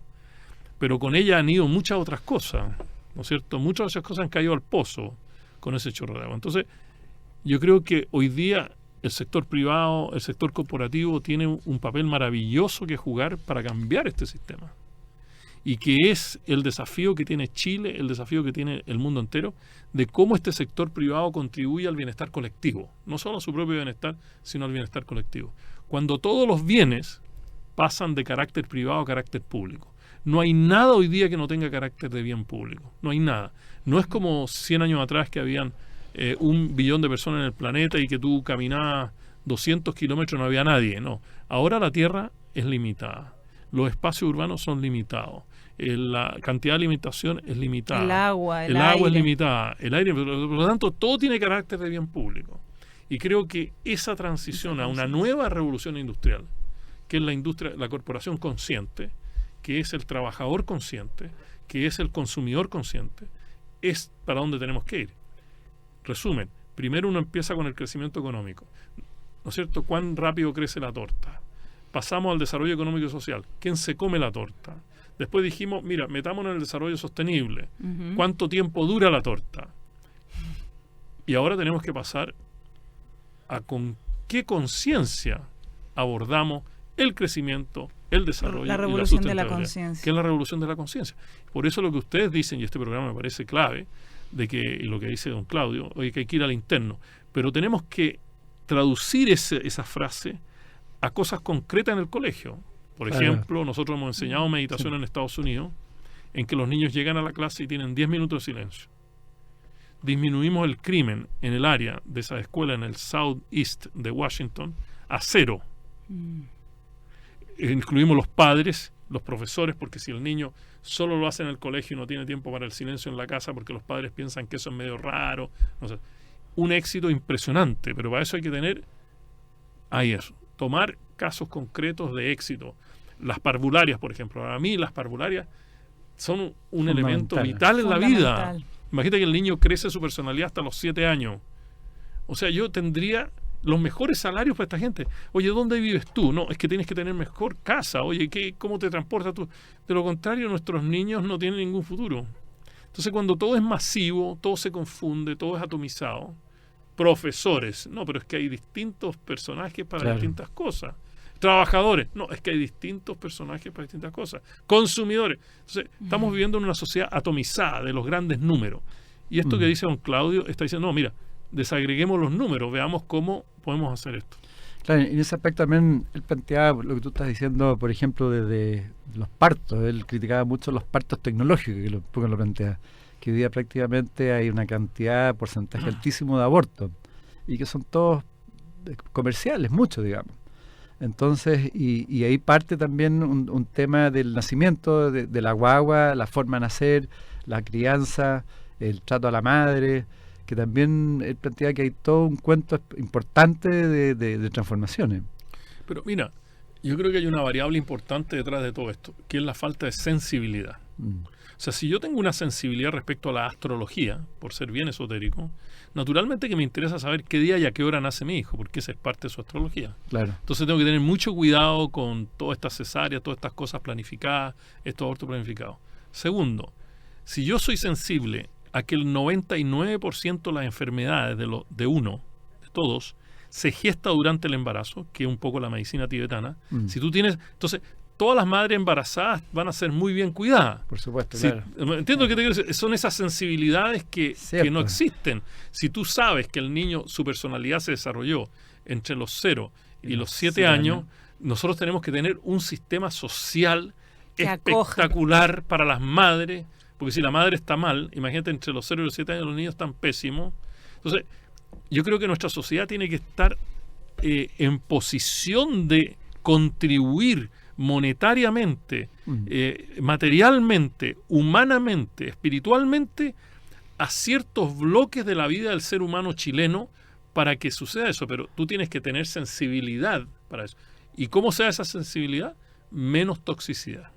Pero con ella han ido muchas otras cosas, ¿no es cierto? Muchas de esas cosas han caído al pozo con ese chorro de agua. Entonces, yo creo que hoy día el sector privado, el sector corporativo tiene un papel maravilloso que jugar para cambiar este sistema. Y que es el desafío que tiene Chile, el desafío que tiene el mundo entero, de cómo este sector privado contribuye al bienestar colectivo. No solo a su propio bienestar, sino al bienestar colectivo. Cuando todos los bienes pasan de carácter privado a carácter público. No hay nada hoy día que no tenga carácter de bien público. No hay nada. No es como 100 años atrás que habían 1 billón de personas en el planeta y que tú caminabas 200 kilómetros y no había nadie. No. Ahora la Tierra es limitada. Los espacios urbanos son limitados. La cantidad de alimentación es limitada. El agua es limitada. El aire, por lo tanto, todo tiene carácter de bien público. Y creo que esa transición a una nueva revolución industrial, que es la industria, la corporación consciente, que es el trabajador consciente, que es el consumidor consciente, es para donde tenemos que ir. Resumen, primero uno empieza con el crecimiento económico, ¿no es cierto? ¿Cuán rápido crece la torta? Pasamos al desarrollo económico y social. ¿Quién se come la torta? Después dijimos, mira, metámonos en el desarrollo sostenible. ¿Cuánto tiempo dura la torta? Y ahora tenemos que pasar a con qué conciencia abordamos el crecimiento, el desarrollo la y revolución la de la sustentabilidad, conciencia. que es la revolución de la conciencia. Por eso lo que ustedes dicen, y este programa me parece clave, de que y lo que dice don Claudio, oye, que hay que ir al interno, pero tenemos que traducir esa frase a cosas concretas en el colegio. Por ejemplo, nosotros hemos enseñado meditación en Estados Unidos, en que los niños llegan a la clase y tienen 10 minutos de silencio. Disminuimos el crimen en el área de esa escuela en el Southeast de Washington a 0. Incluimos los padres, los profesores, porque si el niño solo lo hace en el colegio y no tiene tiempo para el silencio en la casa porque los padres piensan que eso es medio raro, no sé, un éxito impresionante, pero para eso hay que tener tomar casos concretos de éxito. Las parvularias, por ejemplo. Para mí las parvularias son un elemento vital en la vida. Imagínate que el niño crece su personalidad hasta los 7 años. O sea, yo tendría los mejores salarios para esta gente. Oye, ¿dónde vives tú? No, es que tienes que tener mejor casa. Oye, ¿cómo te transportas tú? De lo contrario, nuestros niños no tienen ningún futuro. Entonces, cuando todo es masivo, todo se confunde, todo es atomizado. Profesores, no, pero es que hay distintos personajes para distintas cosas. Trabajadores, no, es que hay distintos personajes para distintas cosas. Consumidores. Entonces, estamos viviendo en una sociedad atomizada de los grandes números. Y esto que dice don Claudio está diciendo, no, mira, desagreguemos los números, veamos cómo podemos hacer esto. Claro, en ese aspecto también él planteaba lo que tú estás diciendo, por ejemplo, de los partos. Él criticaba mucho los partos tecnológicos, que lo plantea, que hoy día prácticamente hay una cantidad, porcentaje altísimo de abortos, y que son todos comerciales, muchos, digamos. Entonces, y ahí parte también un tema del nacimiento de la guagua, la forma de nacer, la crianza, el trato a la madre, que también él plantea que hay todo un cuento importante de transformaciones. Pero mira, yo creo que hay una variable importante detrás de todo esto, que es la falta de sensibilidad. O sea, si yo tengo una sensibilidad respecto a la astrología, por ser bien esotérico, naturalmente que me interesa saber qué día y a qué hora nace mi hijo, porque esa es parte de su astrología. Claro. Entonces tengo que tener mucho cuidado con todas estas cesáreas, todas estas cosas planificadas, estos abortos planificados. Segundo, si yo soy sensible a que el 99% de las enfermedades de todos, se gesta durante el embarazo, que es un poco la medicina tibetana. Si tú tienes, entonces, todas las madres embarazadas van a ser muy bien cuidadas. Por supuesto, claro. Entiendo lo que te quiero decir. Son esas sensibilidades que no existen. Si tú sabes que el niño, su personalidad se desarrolló entre los 0 y los 7 años, nosotros tenemos que tener un sistema social espectacular para las madres, porque si la madre está mal, imagínate, entre los 0 y los 7 años los niños están pésimos. Entonces, yo creo que nuestra sociedad tiene que estar en posición de contribuir monetariamente, materialmente, humanamente, espiritualmente, a ciertos bloques de la vida del ser humano chileno para que suceda eso, pero tú tienes que tener sensibilidad para eso. ¿Y cómo se da esa sensibilidad? Menos toxicidad.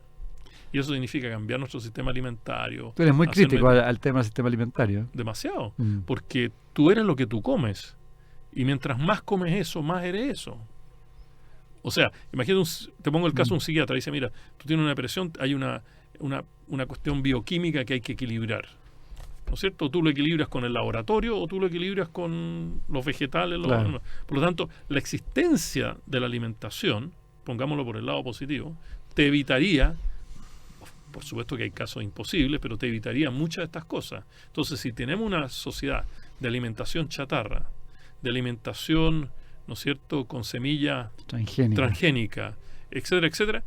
Y eso significa cambiar nuestro sistema alimentario. Tú eres muy hacer crítico al tema del sistema alimentario. Demasiado, porque tú eres lo que tú comes. Y mientras más comes eso, más eres eso. O sea, imagínate, te pongo el caso de un psiquiatra, dice, mira, tú tienes una depresión, hay una cuestión bioquímica que hay que equilibrar. ¿No es cierto? Tú lo equilibras con el laboratorio o tú lo equilibras con los vegetales. Claro. Por lo tanto, la existencia de la alimentación, pongámoslo por el lado positivo, te evitaría, por supuesto que hay casos imposibles, pero te evitaría muchas de estas cosas. Entonces, si tenemos una sociedad de alimentación chatarra, de alimentación, ¿no es cierto?, con semilla transgénica, etcétera, etcétera,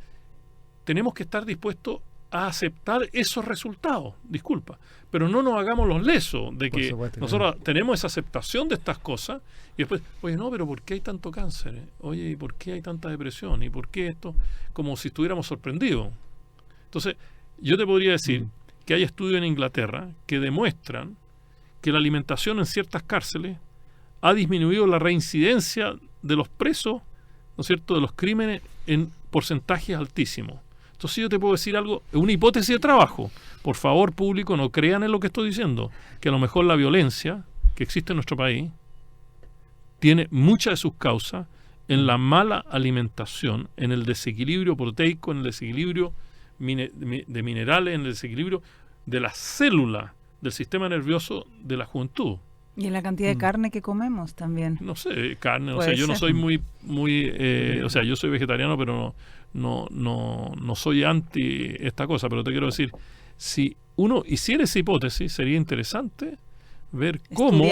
tenemos que estar dispuestos a aceptar esos resultados, disculpa, pero no nos hagamos los lesos de que nosotros tenemos esa aceptación de estas cosas y después, oye, no, pero ¿por qué hay tanto cáncer? Oye, ¿y por qué hay tanta depresión? ¿Y por qué esto? Como si estuviéramos sorprendidos. Entonces, yo te podría decir que hay estudios en Inglaterra que demuestran que la alimentación en ciertas cárceles ha disminuido la reincidencia de los presos, ¿no es cierto?, de los crímenes en porcentajes altísimos. Entonces yo te puedo decir algo, una hipótesis de trabajo. Por favor, público, no crean en lo que estoy diciendo, que a lo mejor la violencia que existe en nuestro país tiene muchas de sus causas en la mala alimentación, en el desequilibrio proteico, en el desequilibrio de minerales, en el desequilibrio de las células del sistema nervioso de la juventud. Y en la cantidad de carne que comemos también. No sé, carne, o sea, yo no soy o sea, yo soy vegetariano, pero no soy anti esta cosa, pero te quiero decir, si uno hiciera esa hipótesis, sería interesante ver cómo,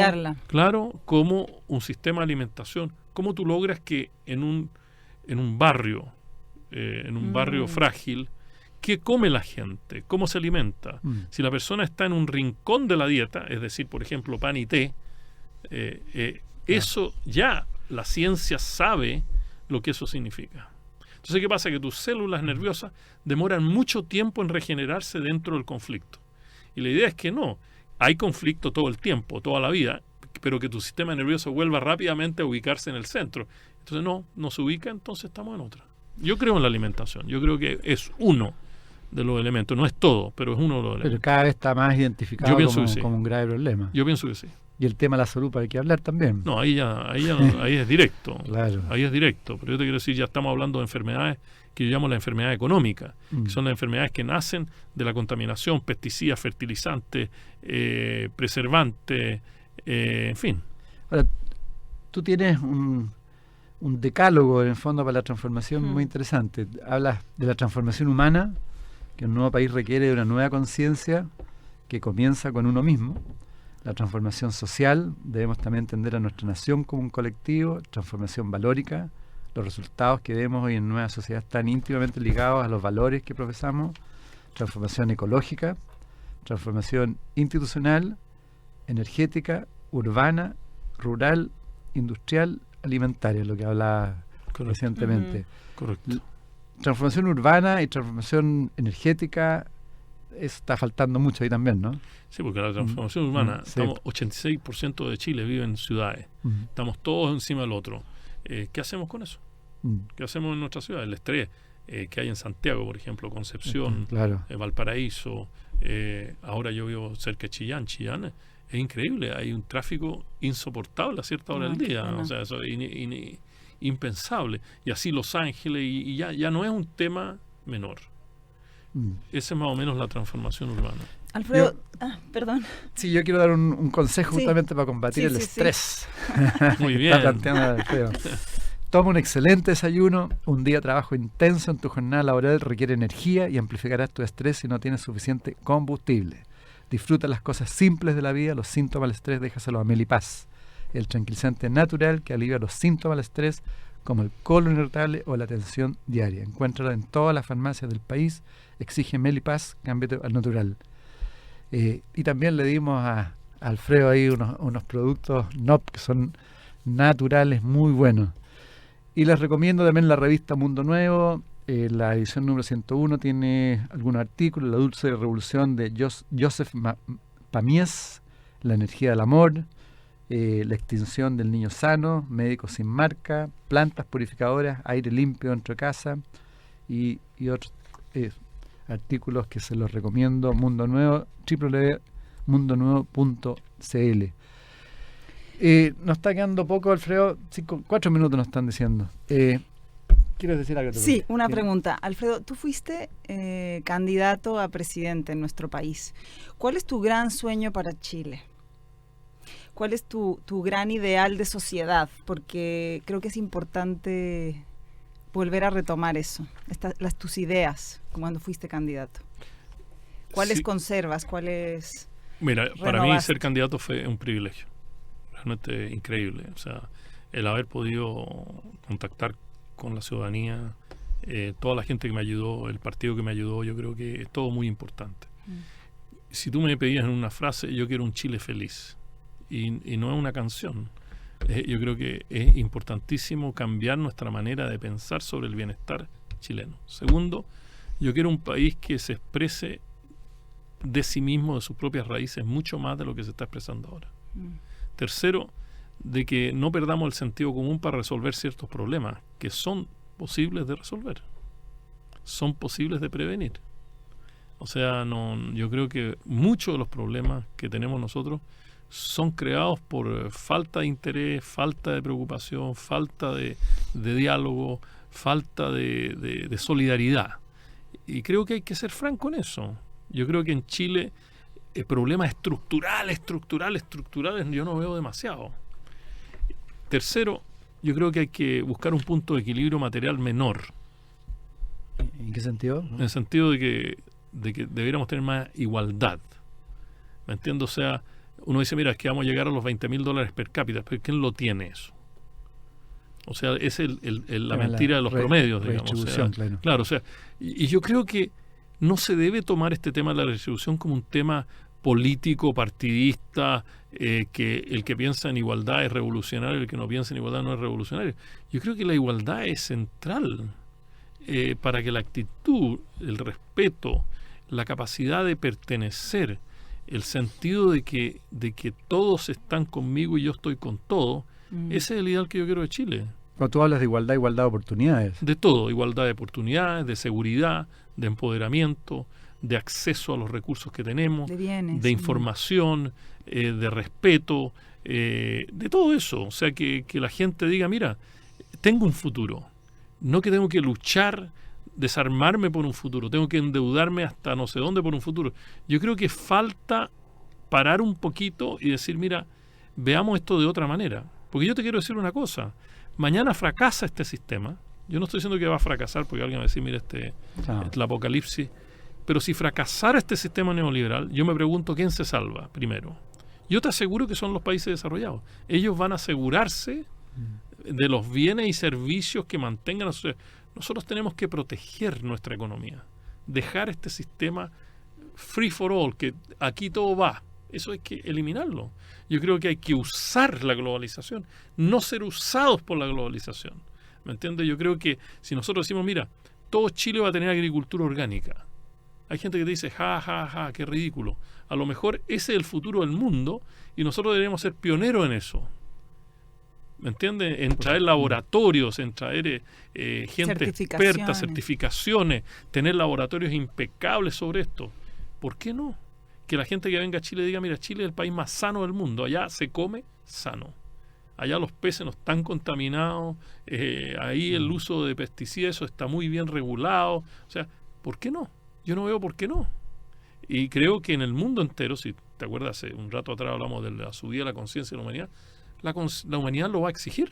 cómo un sistema de alimentación, cómo tú logras que en un barrio, barrio frágil, ¿qué come la gente? ¿Cómo se alimenta? Si la persona está en un rincón de la dieta, es decir, por ejemplo, pan y té, eso ya la ciencia sabe lo que eso significa. Entonces, ¿qué pasa? Que tus células nerviosas demoran mucho tiempo en regenerarse dentro del conflicto. Y la idea es que no, hay conflicto todo el tiempo, toda la vida, pero que tu sistema nervioso vuelva rápidamente a ubicarse en el centro. Entonces, no se ubica, entonces estamos en otra. Yo creo en la alimentación, yo creo que es uno de los elementos, no es todo, pero es uno de los elementos. Pero cada vez está más identificado como un grave problema. Yo pienso que sí. Y el tema de la salud hay que hablar también. No, ahí es directo. Claro. Ahí es directo. Pero yo te quiero decir, ya estamos hablando de enfermedades que yo llamo las enfermedades económicas, que son las enfermedades que nacen de la contaminación, pesticidas, fertilizantes, preservantes, en fin. Ahora, tú tienes un decálogo en el fondo para la transformación muy interesante. Hablas de la transformación humana, que un nuevo país requiere de una nueva conciencia que comienza con uno mismo. La transformación social, debemos también entender a nuestra nación como un colectivo. Transformación valórica, los resultados que vemos hoy en nueva sociedad están íntimamente ligados a los valores que profesamos. Transformación ecológica, transformación institucional, energética, urbana, rural, industrial, alimentaria, lo que hablaba recientemente. Correcto. Transformación urbana y transformación energética está faltando mucho ahí también, ¿no? Sí, porque la transformación urbana, 86% de Chile vive en ciudades. Estamos todos encima del otro. ¿Qué hacemos con eso? ¿Qué hacemos en nuestra ciudad? El estrés que hay en Santiago, por ejemplo, Concepción, Valparaíso, ahora yo vivo cerca de Chillán. Chillán es increíble, hay un tráfico insoportable a cierta hora del día, o sea, eso es impensable. Y así Los Ángeles, y ya no es un tema menor. Esa es más o menos la transformación urbana. Alfredo, perdón. Sí, yo quiero dar un consejo justamente para combatir el estrés. Muy bien. Está planteando Alfredo. Toma un excelente desayuno. Un día de trabajo intenso en tu jornada laboral requiere energía y amplificarás tu estrés si no tienes suficiente combustible. Disfruta las cosas simples de la vida. Los síntomas del estrés déjaselos a Melipaz, el tranquilizante natural que alivia los síntomas del estrés como el colon irritable o la tensión diaria. Encuéntralo en todas las farmacias del país. Exige Melipaz, cámbiate al natural. Y también le dimos a Alfredo ahí unos productos NOP que son naturales, muy buenos. Y les recomiendo también la revista Mundo Nuevo. La edición número 101 tiene algunos artículos. La dulce revolución de Joseph Pamies, La energía del amor. la extinción del niño sano, médicos sin marca, plantas purificadoras, aire limpio dentro de casa y otros artículos que se los recomiendo. Mundo Nuevo, www.mundonuevo.cl. Nos está quedando poco, Alfredo. 4 minutos nos están diciendo. ¿Quieres decir algo? Sí, una pregunta. Alfredo, tú fuiste candidato a presidente en nuestro país. ¿Cuál es tu gran sueño para Chile? ¿Cuál es tu gran ideal de sociedad? Porque creo que es importante volver a retomar eso, tus ideas cuando fuiste candidato. ¿Cuáles conservas? ¿Cuáles Mira, renovaste? Para mí ser candidato fue un privilegio, realmente increíble. O sea, el haber podido contactar con la ciudadanía, toda la gente que me ayudó, el partido que me ayudó, yo creo que es todo muy importante. Si tú me pedías en una frase, yo quiero un Chile feliz, y no es una canción. Yo creo que es importantísimo cambiar nuestra manera de pensar sobre el bienestar chileno. Segundo, yo quiero un país que se exprese de sí mismo, de sus propias raíces, mucho más de lo que se está expresando ahora. Tercero, de que no perdamos el sentido común para resolver ciertos problemas que son posibles de resolver, son posibles de prevenir. O sea, yo creo que muchos de los problemas que tenemos nosotros son creados por falta de interés, falta de preocupación, falta de diálogo, falta de solidaridad. Y creo que hay que ser franco en eso. Yo creo que en Chile problemas estructurales yo no veo demasiado. Tercero, yo creo que hay que buscar un punto de equilibrio material menor. ¿En qué sentido? En el sentido de que deberíamos tener más igualdad. ¿Me entiendo? O sea, uno dice, mira, es que vamos a llegar a los $20,000 per cápita, pero ¿quién lo tiene eso? O sea, es la mentira de los promedios, digamos. O sea, claro, o sea, y yo creo que no se debe tomar este tema de la redistribución como un tema político, partidista, que el que piensa en igualdad es revolucionario, el que no piensa en igualdad no es revolucionario. Yo creo que la igualdad es central para que la actitud, el respeto, la capacidad de pertenecer, el sentido de que todos están conmigo y yo estoy con todo, ese es el ideal que yo quiero de Chile. Cuando tú hablas de igualdad de oportunidades. De todo, igualdad de oportunidades, de seguridad, de empoderamiento, de acceso a los recursos que tenemos, de bienes, de información, de respeto, de todo eso. O sea, que la gente diga, mira, tengo un futuro, no que tengo que luchar, desarmarme por un futuro, tengo que endeudarme hasta no sé dónde por un futuro. Yo creo que falta parar un poquito y decir, mira, veamos esto de otra manera. Porque yo te quiero decir una cosa, mañana fracasa este sistema. Yo no estoy diciendo que va a fracasar porque alguien va a decir, mira, el apocalipsis. Pero si fracasara este sistema neoliberal, yo me pregunto quién se salva primero. Yo te aseguro que son los países desarrollados. Ellos van a asegurarse de los bienes y servicios que mantengan a la sociedad. Nosotros tenemos que proteger nuestra economía, dejar este sistema free for all, que aquí todo va. Eso hay que eliminarlo. Yo creo que hay que usar la globalización, no ser usados por la globalización. ¿Me entiendes? Yo creo que si nosotros decimos, mira, todo Chile va a tener agricultura orgánica. Hay gente que dice, ja, qué ridículo. A lo mejor ese es el futuro del mundo y nosotros deberíamos ser pioneros en eso. ¿Me entiendes? En traer laboratorios, en traer gente experta, certificaciones, tener laboratorios impecables sobre esto. ¿Por qué no? Que la gente que venga a Chile diga, mira, Chile es el país más sano del mundo. Allá se come sano. Allá los peces no están contaminados. Ahí el uso de pesticidas, eso está muy bien regulado. O sea, ¿por qué no? Yo no veo por qué no. Y creo que en el mundo entero, si te acuerdas, hace un rato atrás hablamos de la subida de la conciencia de la humanidad, la humanidad lo va a exigir.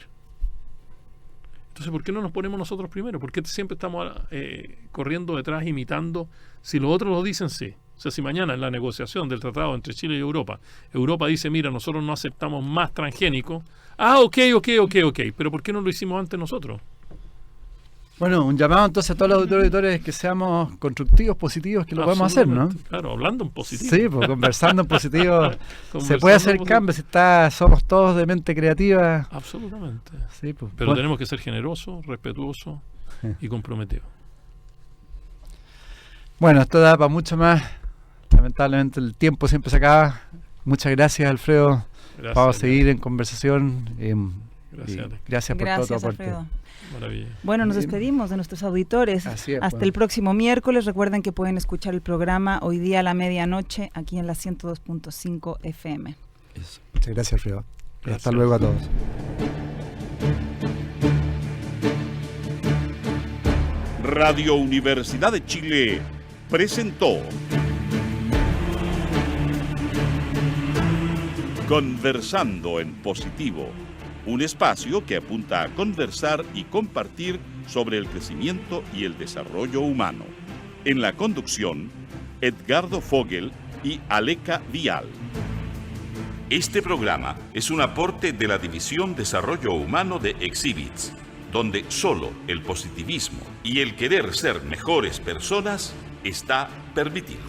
Entonces, ¿por qué no nos ponemos nosotros primero? ¿Por qué siempre estamos corriendo detrás, imitando? Si los otros lo dicen, sí. O sea, si mañana en la negociación del tratado entre Chile y Europa dice, mira, nosotros no aceptamos más transgénicos. Ok. Pero ¿por qué no lo hicimos antes nosotros? Bueno, un llamado entonces a todos los auditores que seamos constructivos, positivos, que lo podemos hacer, ¿no? Claro, hablando en positivo. Sí, pues conversando en positivo. Se puede hacer cambio si somos todos de mente creativa. Absolutamente. Sí, pues, pero tenemos que ser generosos, respetuosos y comprometidos. Bueno, esto da para mucho más. Lamentablemente el tiempo siempre se acaba. Muchas gracias, Alfredo Vamos a seguir en conversación. Gracias por todo tu aporte. Alfredo. Maravilla. Bueno, nos despedimos de nuestros auditores. Así es, Hasta el próximo miércoles. Recuerden que pueden escuchar el programa hoy día a la medianoche aquí en la 102.5 FM. Muchas gracias, Alfredo. Gracias. Hasta luego a todos. Radio Universidad de Chile presentó Conversando en Positivo, un espacio que apunta a conversar y compartir sobre el crecimiento y el desarrollo humano. En la conducción, Edgardo Fogel y Aleca Vial. Este programa es un aporte de la División Desarrollo Humano de Exhibits, donde solo el positivismo y el querer ser mejores personas está permitido.